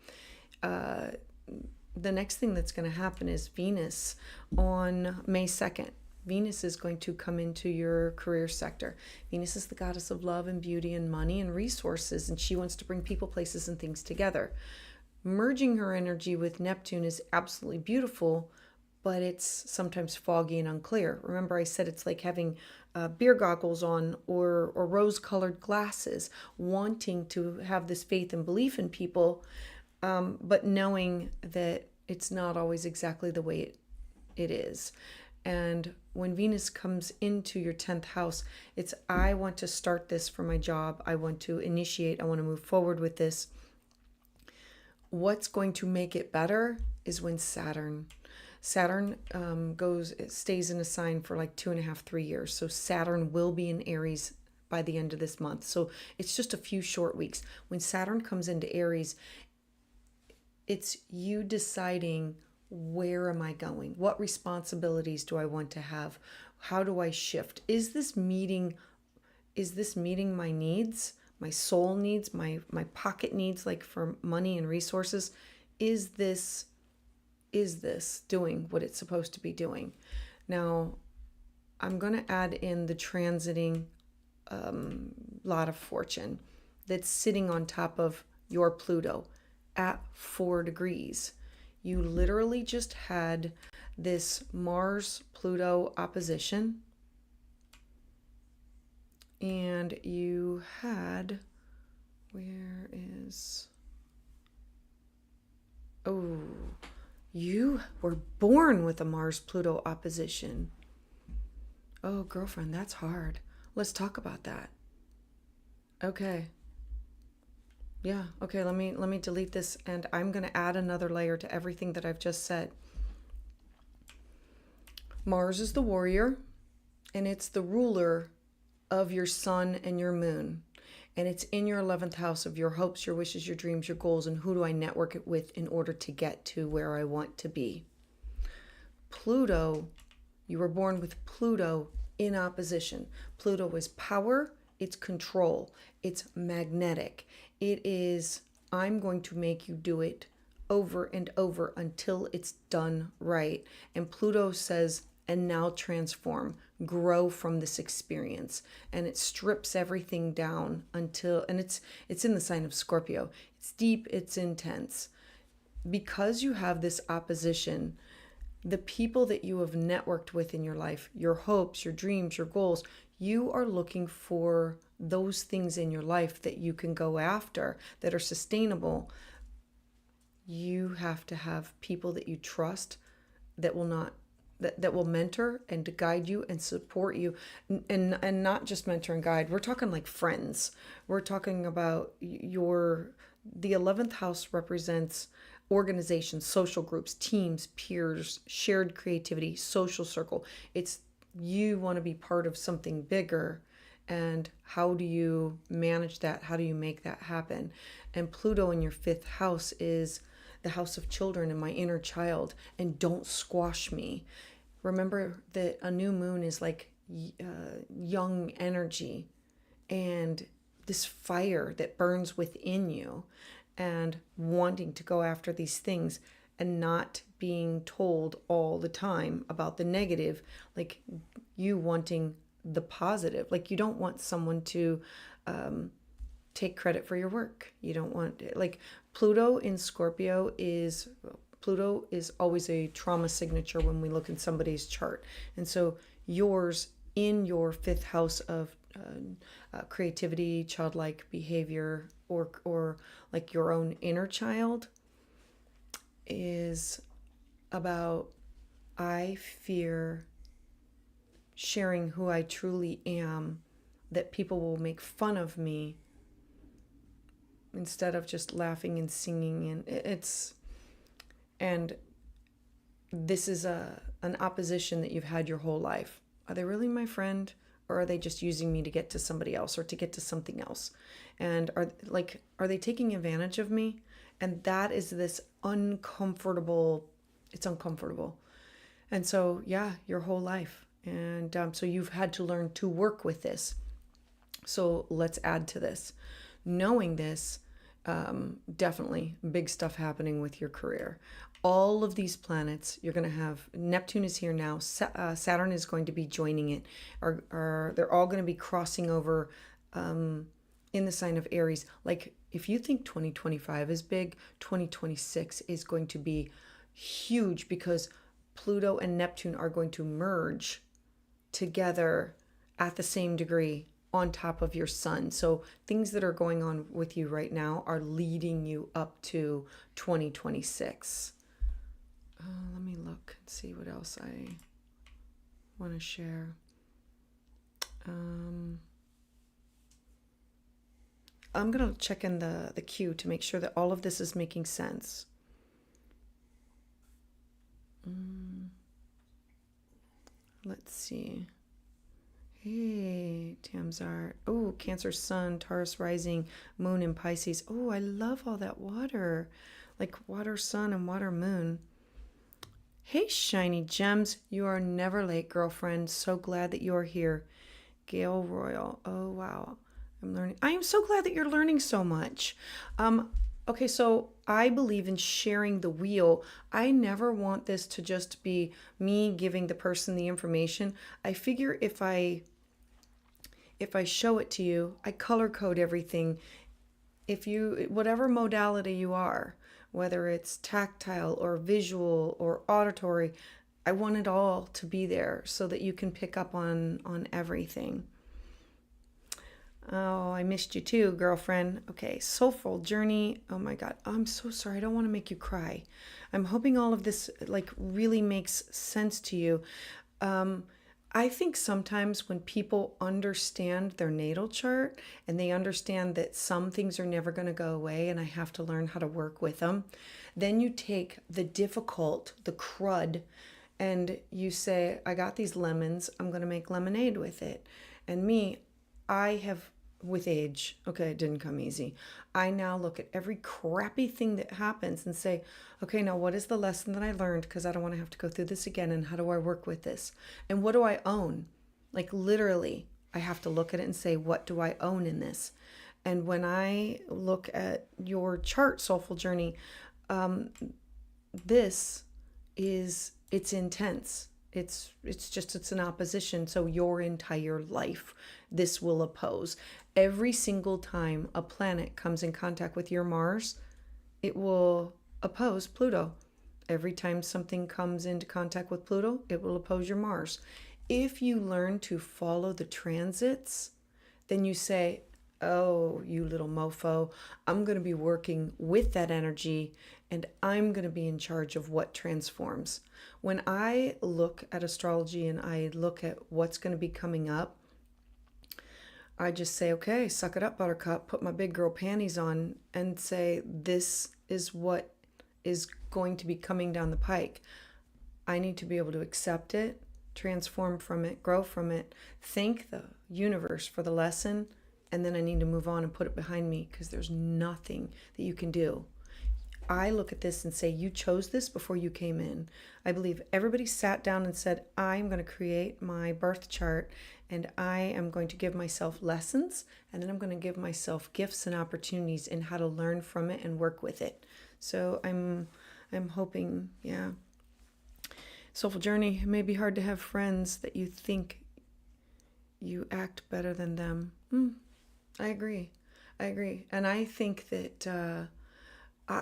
The next thing that's going to happen is Venus on May 2nd. Venus is going to come into your career sector. Venus is the goddess of love and beauty and money and resources, and she wants to bring people, places, and things together. Merging her energy with Neptune is absolutely beautiful, but it's sometimes foggy and unclear. Remember, I said it's like having beer goggles on or rose-colored glasses, wanting to have this faith and belief in people, but knowing that it's not always exactly the way it is. And when Venus comes into your 10th house, it's, I want to start this for my job. I want to initiate. I want to move forward with this. What's going to make it better is when Saturn stays in a sign for like 2.5, 3 years. So Saturn will be in Aries by the end of this month. So it's just a few short weeks. When Saturn comes into Aries, it's you deciding, where am I going? What responsibilities do I want to have? How do I shift? Is this meeting is this meeting my needs, my soul needs, my pocket needs, like for money and resources? Is this doing what it's supposed to be doing? Now, I'm going to add in the transiting lot of fortune that's sitting on top of your Pluto at 4 degrees. You literally just had this Mars-Pluto opposition, and you had, where is, oh, you were born with a Mars-Pluto opposition. Oh, girlfriend, that's hard. Let's talk about that. Okay. Yeah, okay, let me delete this, and I'm going to add another layer to everything that I've just said. Mars is the warrior, and it's the ruler of your sun and your moon. And it's in your 11th house of your hopes, your wishes, your dreams, your goals, and who do I network it with in order to get to where I want to be. Pluto, you were born with Pluto in opposition. Pluto is power, it's control, it's magnetic. It is, I'm going to make you do it over and over until it's done right. And Pluto says, and now transform, grow from this experience. And it strips everything down until, and it's in the sign of Scorpio. It's deep, it's intense. Because you have this opposition, the people that you have networked with in your life, your hopes, your dreams, your goals, you are looking for those things in your life that you can go after that are sustainable. You have to have people that you trust that will not that will mentor and to guide you and support you, and not just mentor and guide. We're talking like friends. We're talking about the 11th house represents organizations, social groups, teams, peers, shared creativity, social circle. It's you want to be part of something bigger, and how do you manage that? How do you make that happen? And Pluto in your 5th house is the house of children and my inner child, and don't squash me. Remember that a new moon is like young energy and this fire that burns within you, and wanting to go after these things and not being told all the time about the negative, like you wanting the positive. Like you don't want someone to take credit for your work. You don't want, like, Pluto in Scorpio is always a trauma signature when we look in somebody's chart. And so yours in your 5th house of creativity, childlike behavior, or like your own inner child is about, I fear sharing who I truly am, that people will make fun of me instead of just laughing and singing. And this is an opposition that you've had your whole life. Are they really my friend, or are they just using me to get to somebody else or to get to something else? And are they taking advantage of me? And that is this uncomfortable. It's uncomfortable. And so, yeah, your whole life. And so you've had to learn to work with this. So let's add to this. Knowing this, definitely big stuff happening with your career. All of these planets, you're going to have, Neptune is here now, Saturn is going to be joining it, they're all going to be crossing over in the sign of Aries. Like, if you think 2025 is big, 2026 is going to be huge, because Pluto and Neptune are going to merge together at the same degree on top of your sun. So things that are going on with you right now are leading you up to 2026. Let me look and see what else I want to share. I'm going to check in the queue to make sure that all of this is making sense. Let's see. Hey, Tamzar. Oh, Cancer Sun, Taurus Rising, Moon in Pisces. Oh, I love all that water. Like water sun and water moon. Hey, Shiny Gems. You are never late, girlfriend. So glad that you are here. Gail Royal. Oh, wow. I'm learning. I am so glad that you're learning so much. Okay, so I believe in sharing the wheel. I never want this to just be me giving the person the information. I figure if I show it to you, I color code everything. If you, whatever modality you are, whether it's tactile or visual or auditory, I want it all to be there so that you can pick up on everything. Oh, I missed you too, girlfriend. Okay, soulful journey. Oh my God, I'm so sorry. I don't want to make you cry. I'm hoping all of this like really makes sense to you. I think sometimes when people understand their natal chart and they understand that some things are never going to go away and I have to learn how to work with them, then you take the difficult, the crud, and you say, I got these lemons, I'm going to make lemonade with it. And me, I have, with age, okay, it didn't come easy. I now look at every crappy thing that happens and say, okay, now what is the lesson that I learned? Because I don't want to have to go through this again. And how do I work with this? And what do I own? Like literally, I have to look at it and say, what do I own in this? And when I look at your chart, Soulful Journey, this is, it's intense. It's an opposition. So your entire life, this will oppose. Every single time a planet comes in contact with your Mars, it will oppose Pluto. Every time something comes into contact with Pluto, it will oppose your Mars. If you learn to follow the transits, then you say, oh, you little mofo, I'm going to be working with that energy and I'm going to be in charge of what transforms. When I look at astrology and I look at what's going to be coming up, I just say, okay, suck it up, buttercup, put my big girl panties on and say, this is what is going to be coming down the pike. I need to be able to accept it, transform from it, grow from it, thank the universe for the lesson, and then I need to move on and put it behind me because there's nothing that you can do. I look at this and say, you chose this before you came in. I believe everybody sat down and said, I'm going to create my birth chart and I am going to give myself lessons and then I'm going to give myself gifts and opportunities in how to learn from it and work with it. So I'm hoping, yeah. Soulful Journey, it may be hard to have friends that you think you act better than them. I agree. And I think that,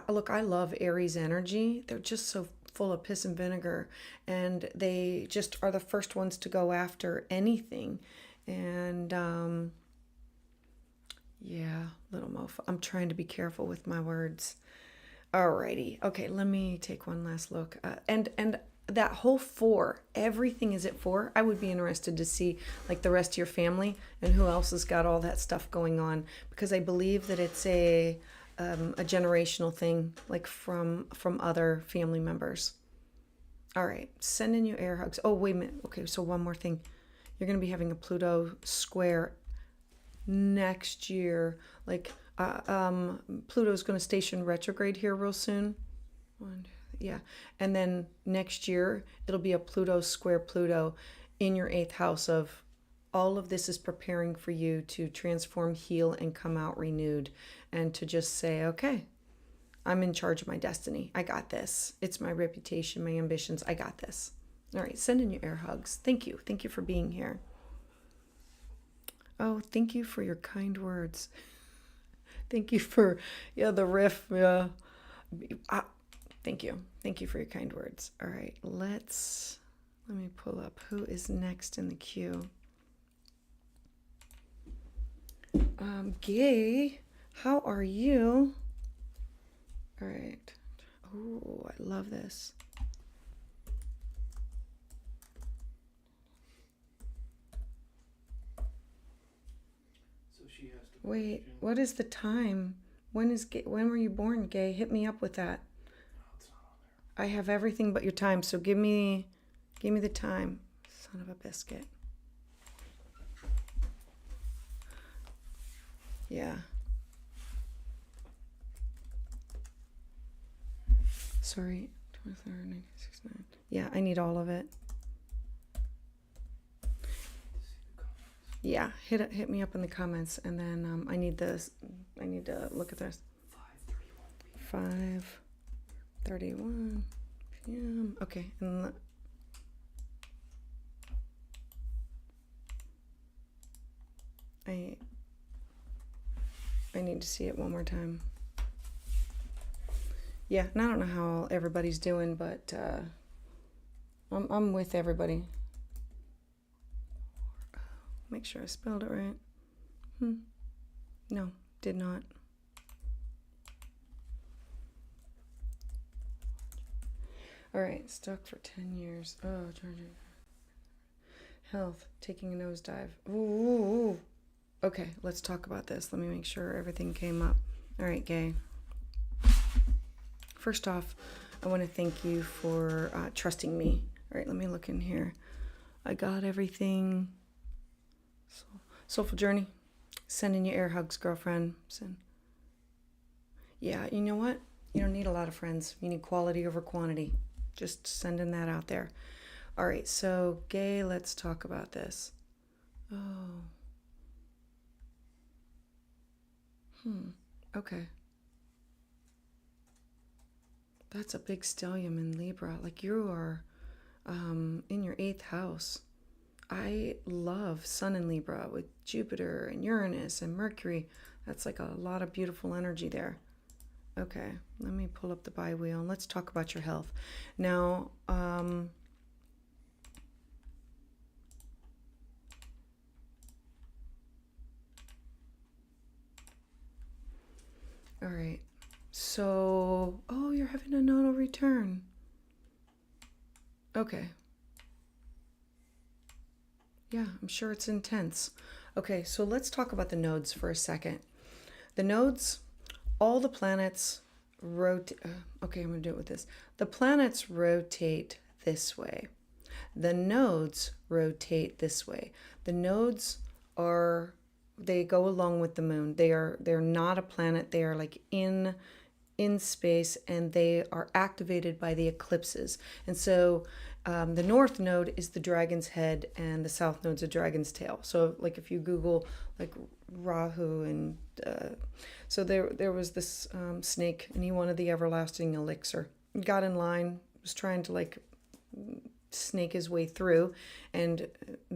look, I love Aries energy. They're just so full of piss and vinegar. And they just are the first ones to go after anything. And, yeah, little mofo. I'm trying to be careful with my words. Alrighty. Okay, let me take one last look. And that whole 4, everything is at 4. I would be interested to see like the rest of your family and who else has got all that stuff going on, because I believe that it's a generational thing, like from other family members. All right, sending you air hugs. Oh, wait a minute. Okay, so one more thing. You're going to be having a Pluto square next year. Like Pluto's going to station retrograde here real soon. Yeah. And then next year, it'll be a Pluto square Pluto in your 8th house of all of this is preparing for you to transform, heal, and come out renewed. And to just say, okay, I'm in charge of my destiny. I got this. It's my reputation, my ambitions. I got this. All right. Sending you air hugs. Thank you. Thank you for being here. Oh, thank you for your kind words. Thank you for, the riff. Yeah. Thank you. Thank you for your kind words. All right, let me pull up who is next in the queue. Gay, how are you? All right. Oh, I love this.
So she has to.
Wait, what is the time? When were you born, Gay? Hit me up with that. I have everything but your time, so give me the time. Son of a biscuit. Yeah. Sorry, 23rd, 1969. Yeah, I need all of it. Yeah, hit me up in the comments, and then I need to look at this. 5:31 p.m. Okay, and I need to see it one more time. Yeah, and I don't know how everybody's doing, but I'm with everybody. Make sure I spelled it right. No, did not. All right, stuck for 10 years. Oh, charging. Health, taking a nosedive. Ooh. Okay, let's talk about this. Let me make sure everything came up. All right, Gay. First off, I want to thank you for trusting me. All right, let me look in here. I got everything. Soulful Journey. Sending you air hugs, girlfriend. Yeah, you know what? You don't need a lot of friends. You need quality over quantity. Just sending that out there. All right, so Gay, let's talk about this. Oh. Okay. That's a big stellium in Libra. Like you are in your 8th house. I love Sun in Libra with Jupiter and Uranus and Mercury. That's like a lot of beautiful energy there. Okay, let me pull up the bi-wheel and let's talk about your health. Now, all right. So, oh, you're having a nodal return. Okay. Yeah, I'm sure it's intense. Okay, so let's talk about the nodes for a second. The nodes, all the planets rotate. Okay, I'm going to do it with this. The planets rotate this way. The nodes rotate this way. The nodes they go along with the moon. They're not a planet. They are like in space, and they are activated by the eclipses. And so the north node is the dragon's head, and the south node's a dragon's tail. So like if you Google like Rahu, and so there was this snake, and he wanted the everlasting elixir. He got in line, was trying to like snake his way through and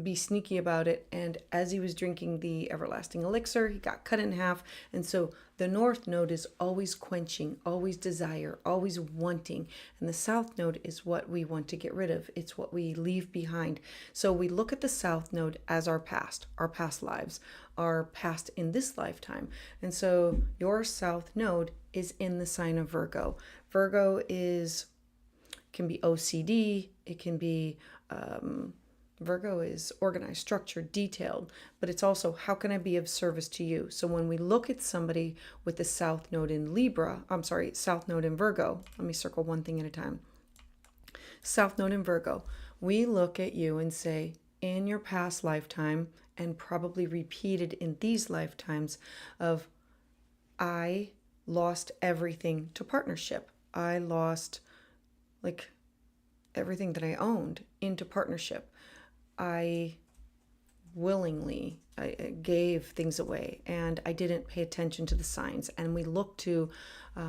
be sneaky about it, and as he was drinking the everlasting elixir, he got cut in half. And so the north node is always quenching, always desire, always wanting, and the south node is what we want to get rid of. It's what we leave behind. So we look at the south node as our past lives, our past in this lifetime. And so your south node is in the sign of Virgo. Virgo can be OCD, it can be Virgo is organized, structured, detailed, but it's also how can I be of service to you? So when we look at somebody with the south node in south node in Virgo, let me circle one thing at a time. South node in Virgo, we look at you and say, in your past lifetime, and probably repeated in these lifetimes, of I lost everything to partnership. I lost like everything that I owned into partnership. I gave things away, and I didn't pay attention to the signs. And we look to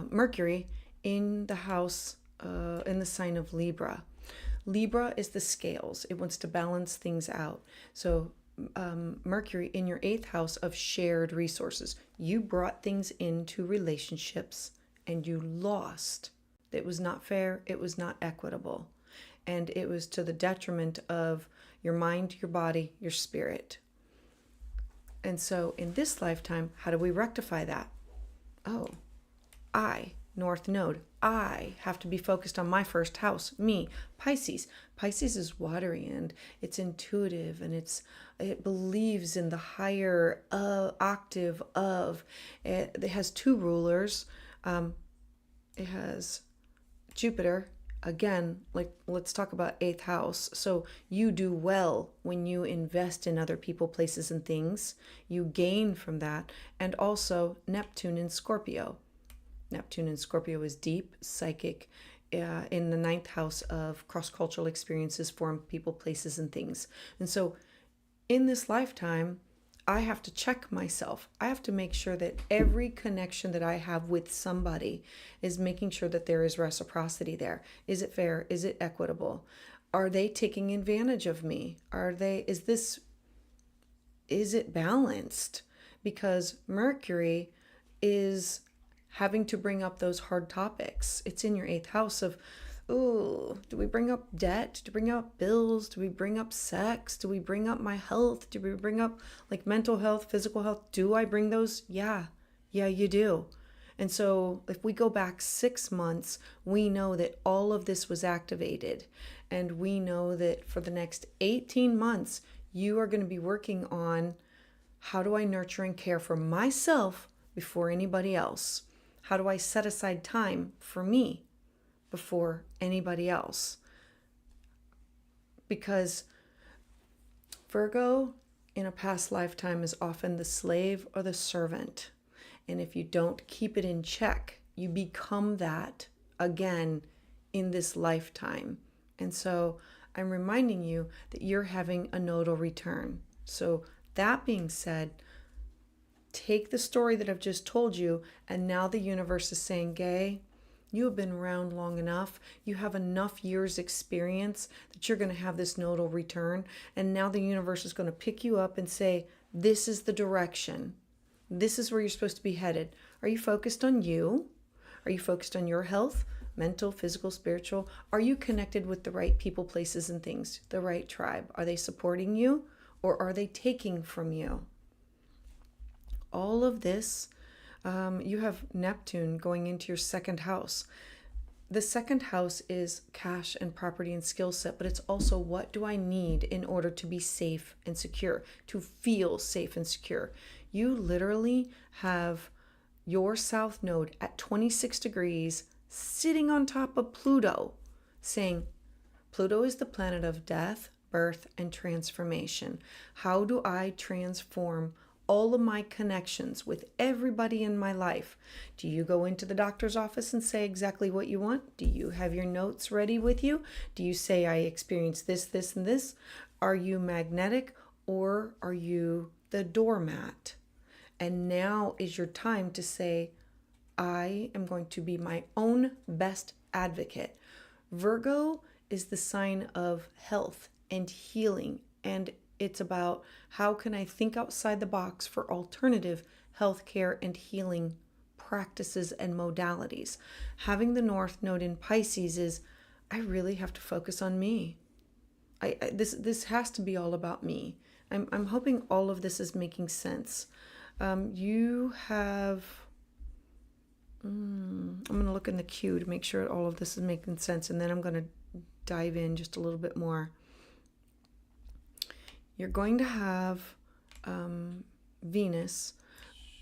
Mercury in the house, in the sign of Libra. Libra is the scales. It wants to balance things out. So Mercury in your 8th house of shared resources. You brought things into relationships and you lost. It was not fair. It was not equitable. And it was to the detriment of your mind, your body, your spirit. And so in this lifetime, how do we rectify that? Oh, North Node, I have to be focused on my first house, me, Pisces. Pisces is watery and it's intuitive, and it believes in the higher octave of. It has 2 rulers. It has Jupiter. Again, like let's talk about 8th house. So you do well when you invest in other people, places, and things. You gain from that. And also Neptune in Scorpio. Neptune in Scorpio is deep, psychic, in the 9th house of cross-cultural experiences, form, people, places, and things. And so in this lifetime, I have to check myself. I have to make sure that every connection that I have with somebody is making sure that there is reciprocity there. Is it fair? Is it equitable? Are they taking advantage of me? Is it balanced? Because Mercury is having to bring up those hard topics. It's in your eighth house of, ooh, do we bring up debt? Do we bring up bills? Do we bring up sex? Do we bring up my health? Do we bring up like mental health, physical health? Do I bring those? Yeah, you do. And so if we go back 6 months, we know that all of this was activated. And we know that for the next 18 months, you are going to be working on how do I nurture and care for myself before anybody else? How do I set aside time for me before anybody else? Because Virgo in a past lifetime is often the slave or the servant. And if you don't keep it in check, you become that again in this lifetime. And so I'm reminding you that you're having a nodal return. So that being said, take the story that I've just told you, and now the universe is saying, Gay, you have been around long enough. You have enough years experience that you're going to have this nodal return. And now the universe is going to pick you up and say, this is the direction. This is where you're supposed to be headed. Are you focused on you? Are you focused on your health, mental, physical, spiritual? Are you connected with the right people, places, and things, the right tribe? Are they supporting you or are they taking from you? All of this, you have Neptune going into your second house. The second house is cash and property and skill set, but it's also what do I need in order to be safe and secure, to feel safe and secure. You literally have your south node at 26 degrees sitting on top of Pluto, saying, Pluto is the planet of death, birth, and transformation. How do I transform all of my connections with everybody in my life? Do you go into the doctor's office and say exactly what you want? Do you have your notes ready with you? Do you say, I experienced this, this, and this? Are you magnetic or are you the doormat? And now is your time to say, I am going to be my own best advocate. Virgo is the sign of health and healing, and it's about how can I think outside the box for alternative healthcare and healing practices and modalities. Having the North Node in Pisces is, I really have to focus on me. This has to be all about me. I'm hoping all of this is making sense. You have, I'm going to look in the queue to make sure all of this is making sense, and then I'm going to dive in just a little bit more. You're going to have Venus.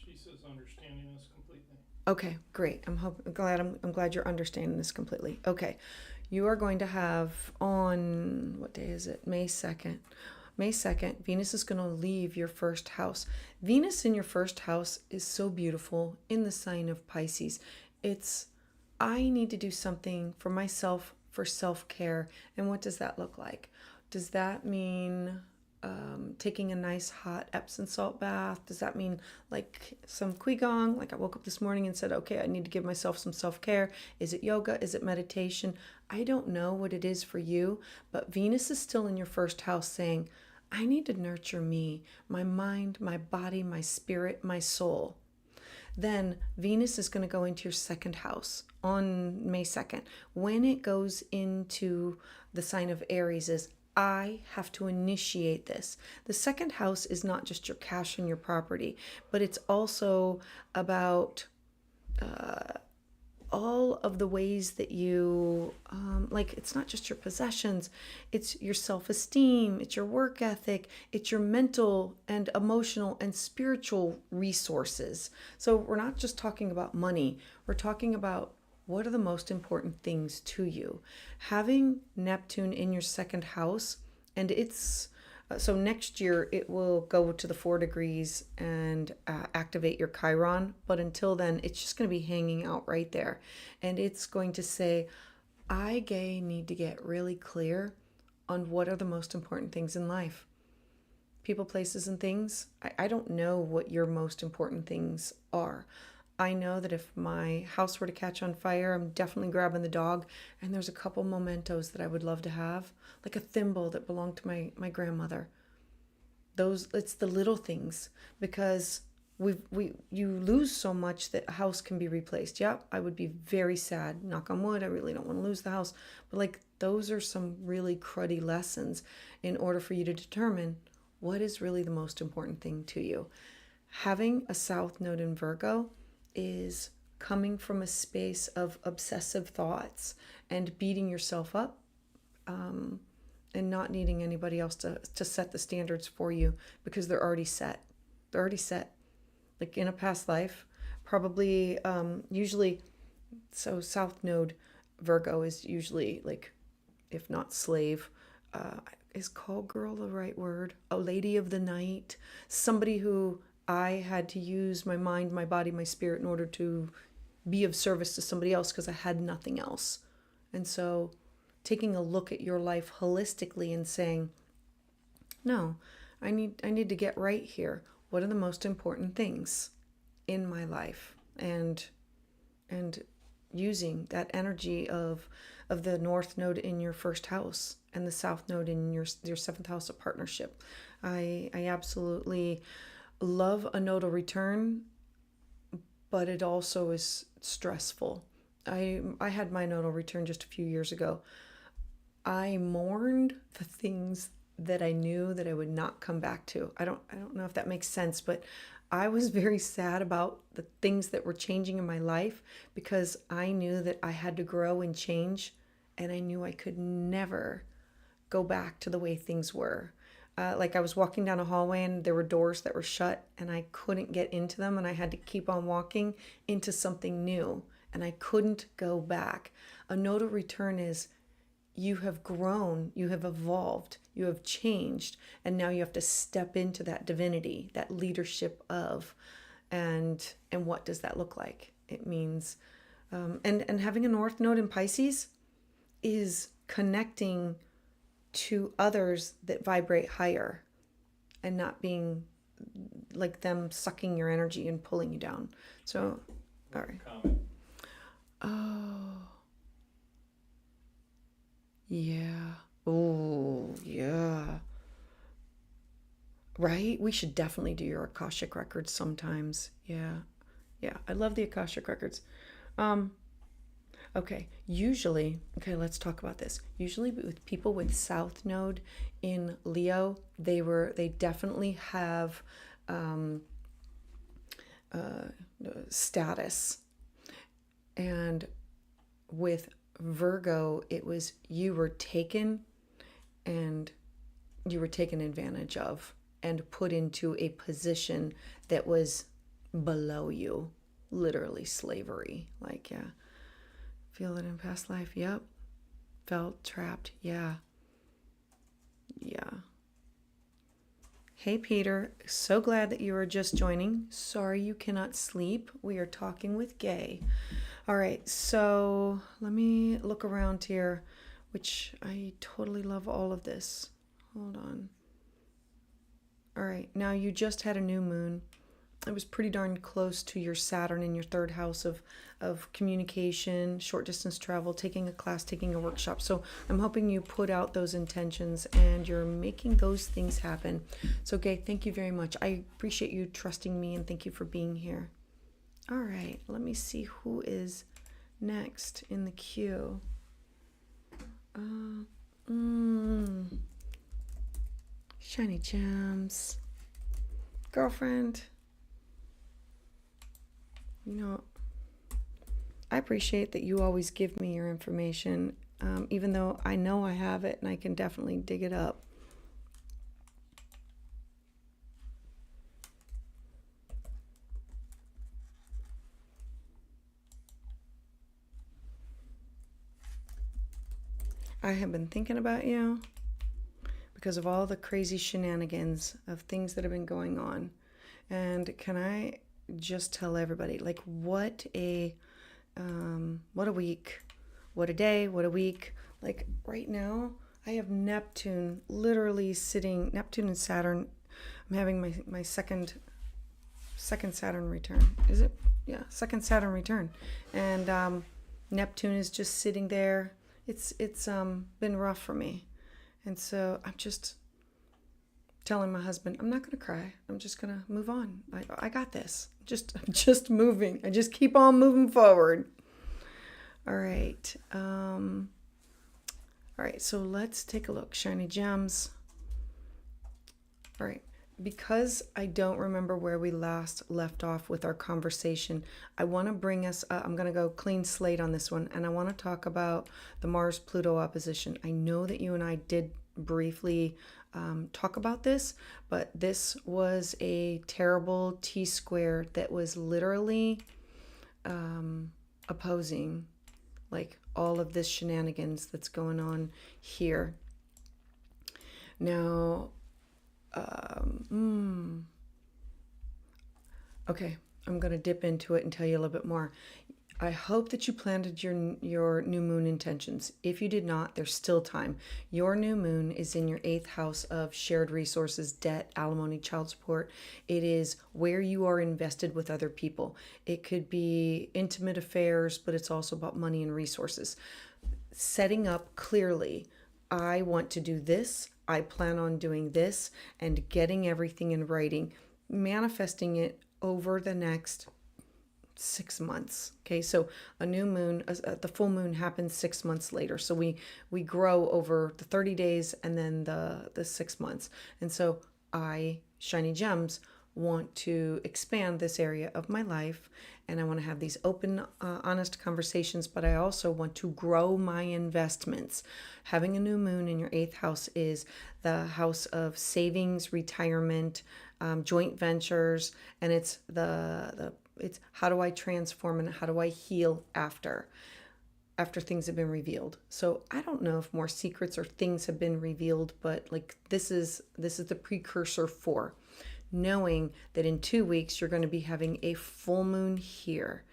She says understanding this completely.
Okay, great. I'm glad you're understanding this completely. Okay, you are going to have on, what day is it? May 2nd. May 2nd, Venus is going to leave your first house. Venus in your first house is so beautiful in the sign of Pisces. It's, I need to do something for myself, for self-care. And what does that look like? Does that mean taking a nice hot Epsom salt bath? Does that mean like some Qigong? Like I woke up this morning and said, okay, I need to give myself some self-care. Is it yoga? Is it meditation? I don't know what it is for you, but Venus is still in your first house saying, I need to nurture me, my mind, my body, my spirit, my soul. Then Venus is going to go into your second house on May 2nd. When it goes into the sign of Aries is, I have to initiate this. The second house is not just your cash and your property, but it's also about all of the ways that you, it's not just your possessions, it's your self-esteem, it's your work ethic, it's your mental and emotional and spiritual resources. So we're not just talking about money, we're talking about what are the most important things to you. Having Neptune in your second house, and it's, so next year it will go to the 4 degrees and activate your Chiron. But until then, it's just going to be hanging out right there. And it's going to say, I, Gay, need to get really clear on what are the most important things in life. people, places, and things. I don't know what your most important things are. I know that if my house were to catch on fire, I'm definitely grabbing the dog. And there's a couple mementos that I would love to have, like a thimble that belonged to my grandmother. It's the little things, because you lose so much that a house can be replaced. Yeah, I would be very sad. Knock on wood. I really don't want to lose the house. But like, those are some really cruddy lessons in order for you to determine what is really the most important thing to you. Having a South Node in Virgo is coming from a space of obsessive thoughts and beating yourself up, and not needing anybody else to set the standards for you, because they're already set. They're already set. Like in a past life, probably, usually, so South Node Virgo is usually like, if not slave, is call girl the right word? A lady of the night, somebody who I had to use my mind, my body, my spirit in order to be of service to somebody else, because I had nothing else. And so taking a look at your life holistically and saying, no, I need to get right here. What are the most important things in my life? And using that energy of the North Node in your first house and the South Node in your seventh house of partnership. I absolutely love a nodal return, but it also is stressful. I had my nodal return just a few years ago. I mourned the things that I knew that I would not come back to. I don't know if that makes sense, but I was very sad about the things that were changing in my life, because I knew that I had to grow and change, and I knew I could never go back to the way things were. Like I was walking down a hallway and there were doors that were shut and I couldn't get into them, and I had to keep on walking into something new, and I couldn't go back. A nodal return is, you have grown, you have evolved, you have changed, and now you have to step into that divinity, that leadership of, and what does that look like? It means, and having a North Node in Pisces is connecting to others that vibrate higher, and not being like them sucking your energy and pulling you down. So, all right.
Comment.
Oh. Yeah. Oh, yeah. Right? We should definitely do your Akashic records sometimes. Yeah. Yeah. I love the Akashic records. Okay. Okay, let's talk about this. Usually with people with South Node in Leo, they definitely have status. And with Virgo, it was you were taken advantage of and put into a position that was below you, literally slavery. Like, yeah, feel it in past life. Yep. Felt trapped. Yeah. Hey, Peter. So glad that you are just joining. Sorry you cannot sleep. We are talking with Gay. All right, so let me look around here, which I totally love all of this. Hold on. All right, now you just had a new moon. It was pretty darn close to your Saturn in your third house of communication, short distance travel, taking a class, taking a workshop. So I'm hoping you put out those intentions and you're making those things happen. So, Gay, thank you very much. I appreciate you trusting me, and thank you for being here. All right, let me see who is next in the queue. Shiny gems. Girlfriend. I appreciate that you always give me your information, even though I know I have it and I can definitely dig it up. I have been thinking about you because of all the crazy shenanigans of things that have been going on. And can I just tell everybody, like, what a week, what a day, what a week. Like right now, I have Neptune literally sitting, Neptune and Saturn I'm having my second Saturn return. Is it? Yeah, second Saturn return. And Neptune is just sitting there. It's been rough for me. And so I'm just telling my husband, I'm not going to cry. I'm just going to move on. I got this. I'm just moving. I just keep on moving forward. All right. All right, so let's take a look. Shiny gems. All right. Because I don't remember where we last left off with our conversation, I want to bring us, I'm going to go clean slate on this one, and I want to talk about the Mars-Pluto opposition. I know that you and I did briefly talk about this, but this was a terrible T-square that was literally opposing like all of this shenanigans that's going on here. Now, okay, I'm going to dip into it and tell you a little bit more. I hope that you planted your new moon intentions. If you did not, there's still time. Your new moon is in your 8th house of shared resources, debt, alimony, child support. It is where you are invested with other people. It could be intimate affairs, but it's also about money and resources. Setting up clearly, I want to do this, I plan on doing this, and getting everything in writing, manifesting it over the next 6 months. Okay, so a new moon, the full moon happens 6 months later. So we grow over the 30 days and then the 6 months. And so I, Shiny Gems, want to expand this area of my life, and I want to have these open, honest conversations, but I also want to grow my investments. Having a new moon in your 8th house is the house of savings, retirement, joint ventures, and it's it's how do I transform and how do I heal after things have been revealed. So I don't know if more secrets or things have been revealed, but like this is the precursor for knowing that in 2 weeks you're going to be having a full moon here.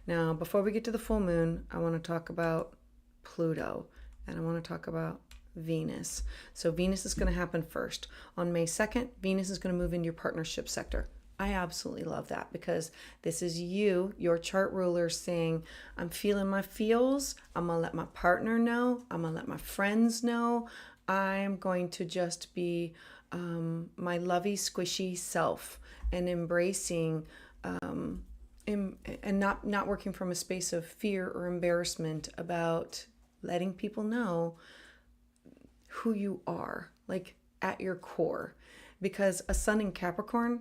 Now, before we get to the full moon, I want to talk about Pluto and I want to talk about Venus. So Venus is going to happen first. On May 2nd, Venus is going to move into your partnership sector. I absolutely love that because this is you, your chart ruler, saying, I'm feeling my feels. I'm going to let my partner know. I'm going to let my friends know. I'm going to just be my lovey, squishy self and embracing and not working from a space of fear or embarrassment about letting people know who you are, like at your core. Because a sun in Capricorn,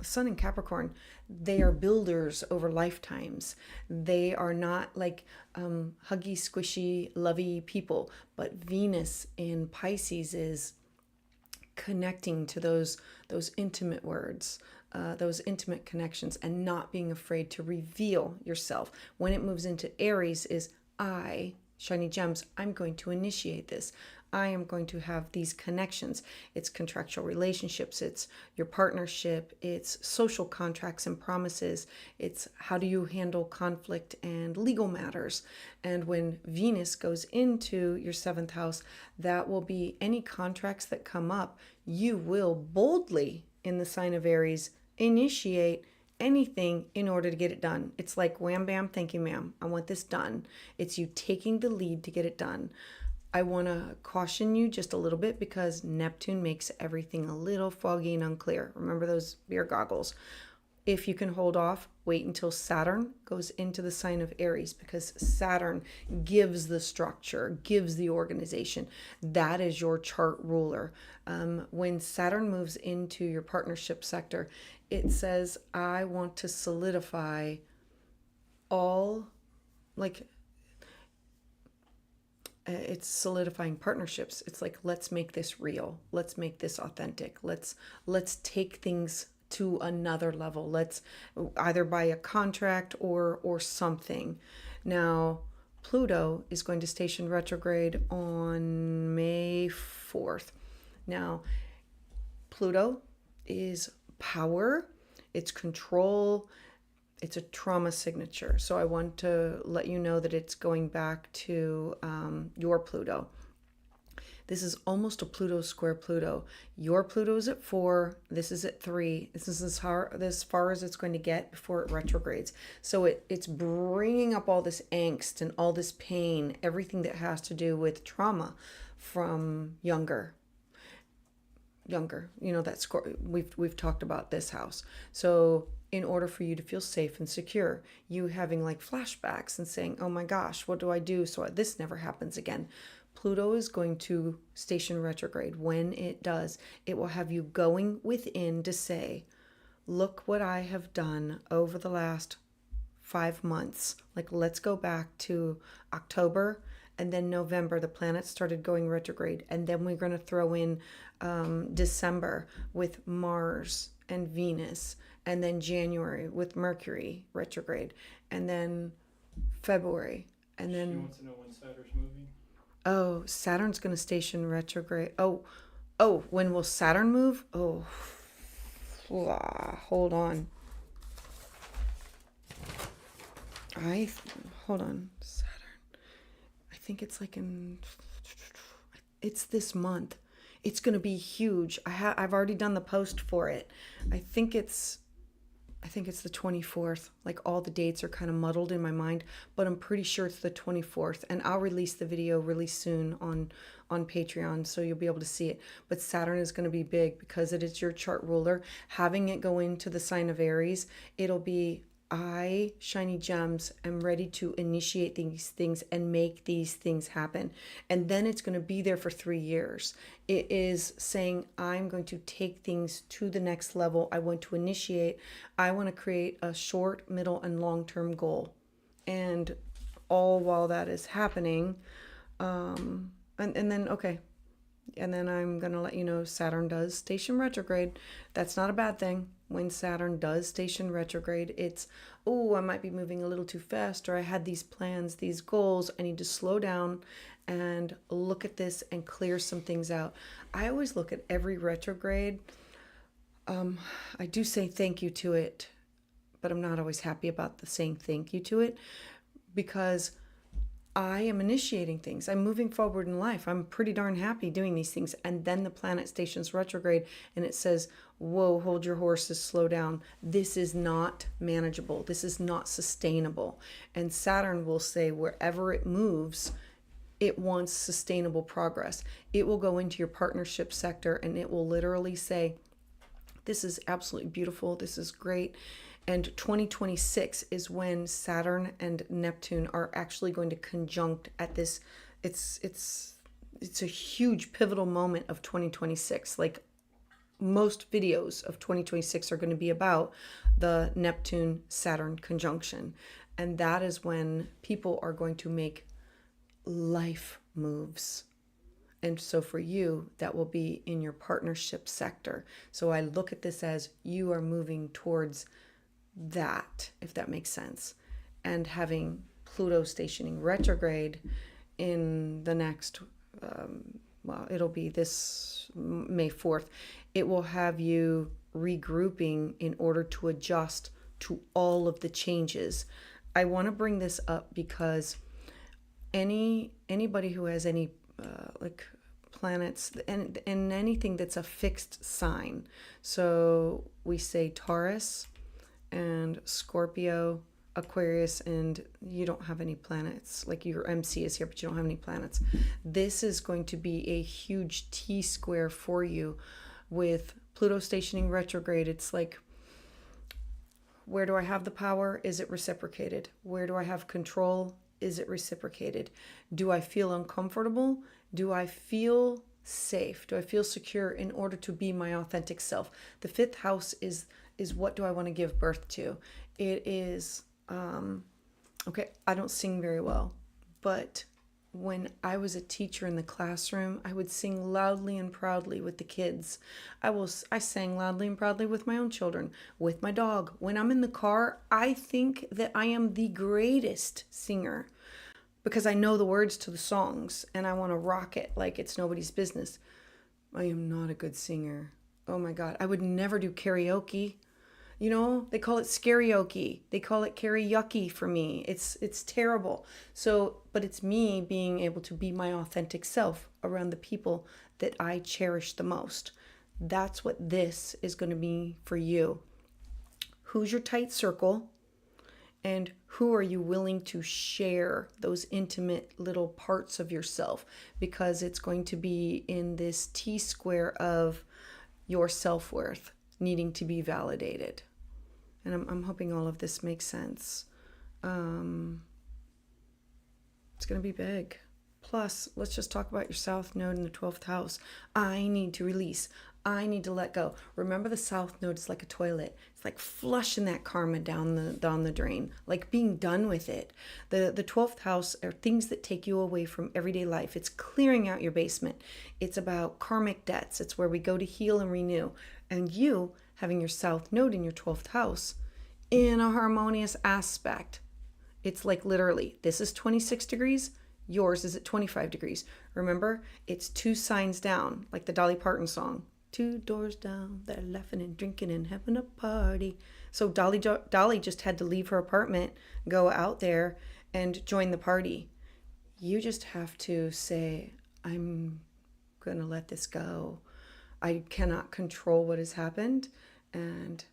Sun and Capricorn, they are builders over lifetimes. They are not like huggy, squishy, lovey people. But Venus in Pisces is connecting to those intimate words, those intimate connections, and not being afraid to reveal yourself. When it moves into Aries is Shiny Gems, I'm going to initiate this. I am going to have these connections. It's contractual relationships. It's your partnership. It's social contracts and promises. It's how do you handle conflict and legal matters. And when Venus goes into your 7th house, that will be any contracts that come up. You will boldly, in the sign of Aries, initiate anything in order to get it done. It's like wham, bam, thank you, ma'am. I want this done. It's you taking the lead to get it done. I want to caution you just a little bit because Neptune makes everything a little foggy and unclear. Remember those beer goggles. If you can hold off, wait until Saturn goes into the sign of Aries because Saturn gives the structure, gives the organization. That is your chart ruler. When Saturn moves into your partnership sector, it says, I want to solidify all, it's solidifying partnerships. It's like, let's make this real. Let's make this authentic. Let's take things to another level. Let's either buy a contract or something. Now, Pluto is going to station retrograde on May 4th. Now, Pluto is power, it's control, it's a trauma signature. So I want to let you know that it's going back to your Pluto. This is almost a Pluto square Pluto. Your Pluto is at 4. This is at 3. This is as far as it's going to get before it retrogrades. So it's bringing up all this angst and all this pain, everything that has to do with trauma from younger. That we've talked about this house. So in order for you to feel safe and secure, you having like flashbacks and saying, oh my gosh, what do I do so this never happens again? Pluto is going to station retrograde. When it does, it will have you going within to say, look what I have done over the last 5 months. Like, let's go back to October, and then November, the planets started going retrograde. And then we're going to throw in December with Mars and Venus, and then January with Mercury retrograde, and then February, and then...
She wants to know when Saturn's moving.
Oh, Saturn's going to station retrograde. Oh, when will Saturn move? Oh, hold on. Hold on. Saturn. I think it's like it's this month. It's going to be huge. I've already done the post for it. I think it's the 24th. Like, all the dates are kind of muddled in my mind, but I'm pretty sure it's the 24th, and I'll release the video really soon on Patreon, so you'll be able to see it. But Saturn is going to be big because it is your chart ruler. Having it go into the sign of Aries, it'll be, I, Shiny Gems, am ready to initiate these things and make these things happen. And then it's going to be there for 3 years. It is saying, I'm going to take things to the next level. I want to initiate. I want to create a short, middle, and long-term goal. And all while that is happening, and then, okay. And then I'm going to let you know Saturn does station retrograde. That's not a bad thing. When Saturn does station retrograde, it's, I might be moving a little too fast, or I had these plans, these goals. I need to slow down and look at this and clear some things out. I always look at every retrograde. I do say thank you to it, but I'm not always happy about the saying thank you to it, because I am initiating things. I'm moving forward in life. I'm pretty darn happy doing these things. And then the planet stations retrograde and it says, whoa, hold your horses, slow down. This is not manageable. This is not sustainable. And Saturn will say, wherever it moves, it wants sustainable progress. It will go into your partnership sector and it will literally say, this is absolutely beautiful. This is great. And 2026 is when Saturn and Neptune are actually going to conjunct at this. It's a huge pivotal moment of 2026. Like, most videos of 2026 are going to be about the Neptune-Saturn conjunction. And that is when people are going to make life moves. And so for you, that will be in your partnership sector. So I look at this as you are moving towards that, if that makes sense. And having Pluto stationing retrograde in the next, it'll be this May 4th. It will have you regrouping in order to adjust to all of the changes. I want to bring this up because anybody who has any like planets and anything that's a fixed sign. So we say Taurus and Scorpio, Aquarius, and you don't have any planets. Like, your MC is here, but you don't have any planets. This is going to be a huge T-square for you with Pluto stationing retrograde. It's like, where do I have the power? Is it reciprocated? Where do I have control? Is it reciprocated? Do I feel uncomfortable? Do I feel safe? Do I feel secure in order to be my authentic self? The 5th house is what do I want to give birth to? It is, okay, I don't sing very well, but when I was a teacher in the classroom, I would sing loudly and proudly with the kids. I sang loudly and proudly with my own children, with my dog. When I'm in the car, I think that I am the greatest singer because I know the words to the songs and I want to rock it like it's nobody's business. I am not a good singer. Oh my God. I would never do karaoke. They call it scarioke. They call it karaoke for me. It's terrible. So, but it's me being able to be my authentic self around the people that I cherish the most. That's what this is going to be for you. Who's your tight circle? And who are you willing to share those intimate little parts of yourself? Because it's going to be in this T-square of your self-worth needing to be validated. And I'm hoping all of this makes sense. It's going to be big. Plus, let's just talk about your South Node in the 12th house. I need to release. I need to let go. Remember, the South Node is like a toilet. It's like flushing that karma down the drain, like being done with it. The 12th house are things that take you away from everyday life. It's clearing out your basement. It's about karmic debts. It's where we go to heal and renew. And you having your South Node in your 12th house in a harmonious aspect. It's like literally, this is 26 degrees. Yours is at 25 degrees. Remember, it's 2 signs down, like the Dolly Parton song. 2 doors down, they're laughing and drinking and having a party. So Dolly just had to leave her apartment, go out there and join the party. You just have to say, I'm going to let this go. I cannot control what has happened, and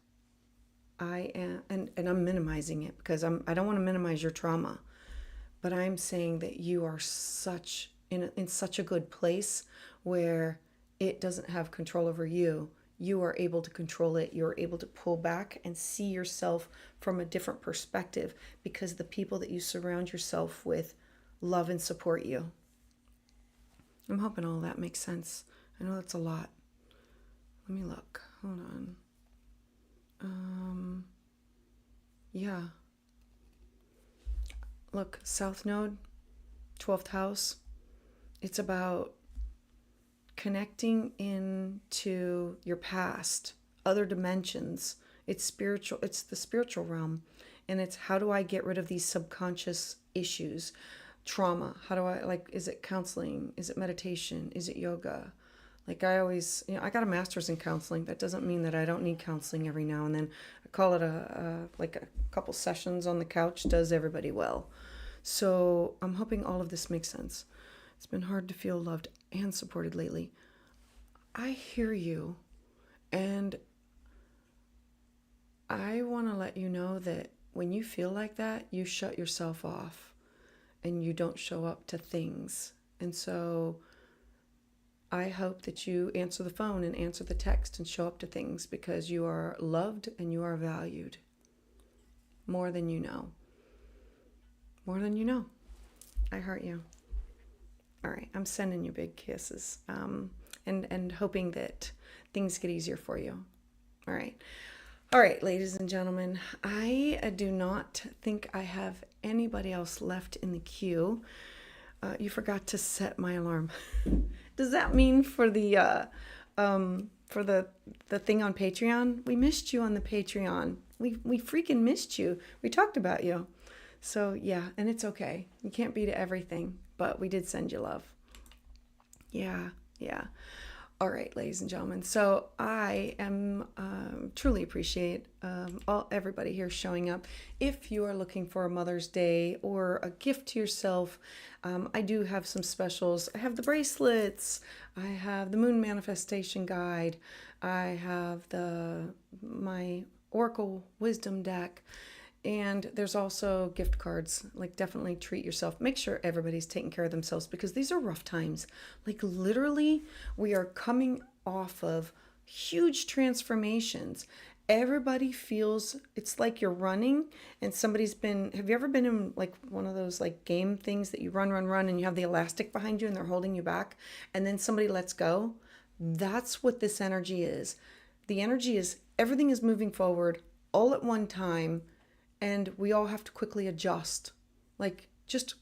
I am, and I'm minimizing it because I don't want to minimize your trauma, but I'm saying that you are in such a good place where it doesn't have control over you. You are able to control it. You're able to pull back and see yourself from a different perspective because the people that you surround yourself with love and support you. I'm hoping all that makes sense. I know that's a lot. Let me look. Hold on. Yeah. Look, South Node, 12th house. It's about connecting into your past, other dimensions. It's spiritual. It's the spiritual realm. And it's how do I get rid of these subconscious issues, trauma? How do I, is it counseling? Is it meditation? Is it yoga? Like I always, I got a master's in counseling. That doesn't mean that I don't need counseling every now and then. I call it a couple sessions on the couch does everybody well. So I'm hoping all of this makes sense. It's been hard to feel loved and supported lately. I hear you, and I want to let you know that when you feel like that, you shut yourself off and you don't show up to things. And so I hope that you answer the phone and answer the text and show up to things because you are loved and you are valued more than you know. More than you know. I heart you. All right, I'm sending you big kisses and hoping that things get easier for you. All right, ladies and gentlemen, I do not think I have anybody else left in the queue. You forgot to set my alarm. Does that mean for the thing on Patreon? We missed you on the Patreon. We freaking missed you. We talked about you. So yeah, and it's okay. You can't be to everything, but we did send you love. Yeah. All right, ladies and gentlemen. So I am truly appreciate everybody here showing up. If you are looking for a Mother's Day or a gift to yourself, I do have some specials. I have the bracelets. I have the Moon Manifestation Guide. I have my Oracle Wisdom deck. And there's also gift cards. Like, definitely treat yourself. Make sure everybody's taking care of themselves because these are rough times. Like, literally, we are coming off of huge transformations. Everybody feels it's like you're running and have you ever been in like one of those like game things that you run and you have the elastic behind you and they're holding you back and then somebody lets go? That's what this energy is. The energy is everything is moving forward all at one time. And we all have to quickly adjust, like just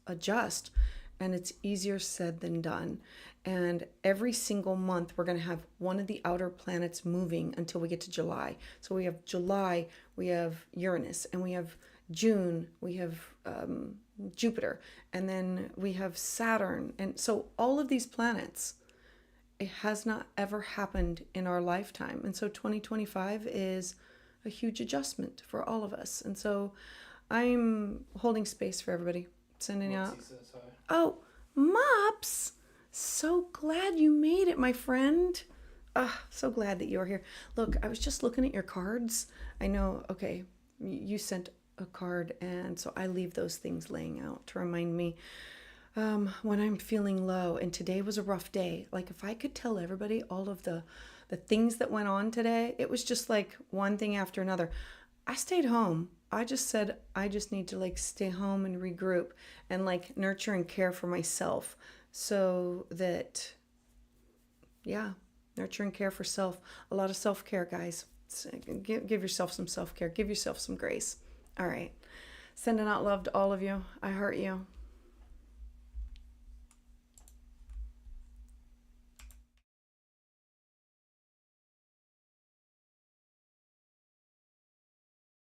adjust. And it's easier said than done. And every single month, we're going to have one of the outer planets moving until we get to July. So we have July, we have Uranus, and we have June, we have Jupiter, and then we have Saturn. And so all of these planets it has not ever happened in our lifetime. And so 2025 is a huge adjustment for all of us. And so I'm holding space for everybody, sending out.
Says hi.
Oh, Mops! So glad you made it, my friend. So glad that you're here. Look, I was just looking at your cards. I know, okay, you sent a card, and so I leave those things laying out to remind me when I'm feeling low. And today was a rough day. Like, if I could tell everybody all of the things that went on today, it was just like one thing after another. I stayed home. I just said I just need to like stay home and regroup and like nurture and care for myself, so that, yeah, nurture and care for self. A lot of self-care, guys. Give yourself some self-care. Give yourself some grace. All right. Sending out love to all of you. I heart you.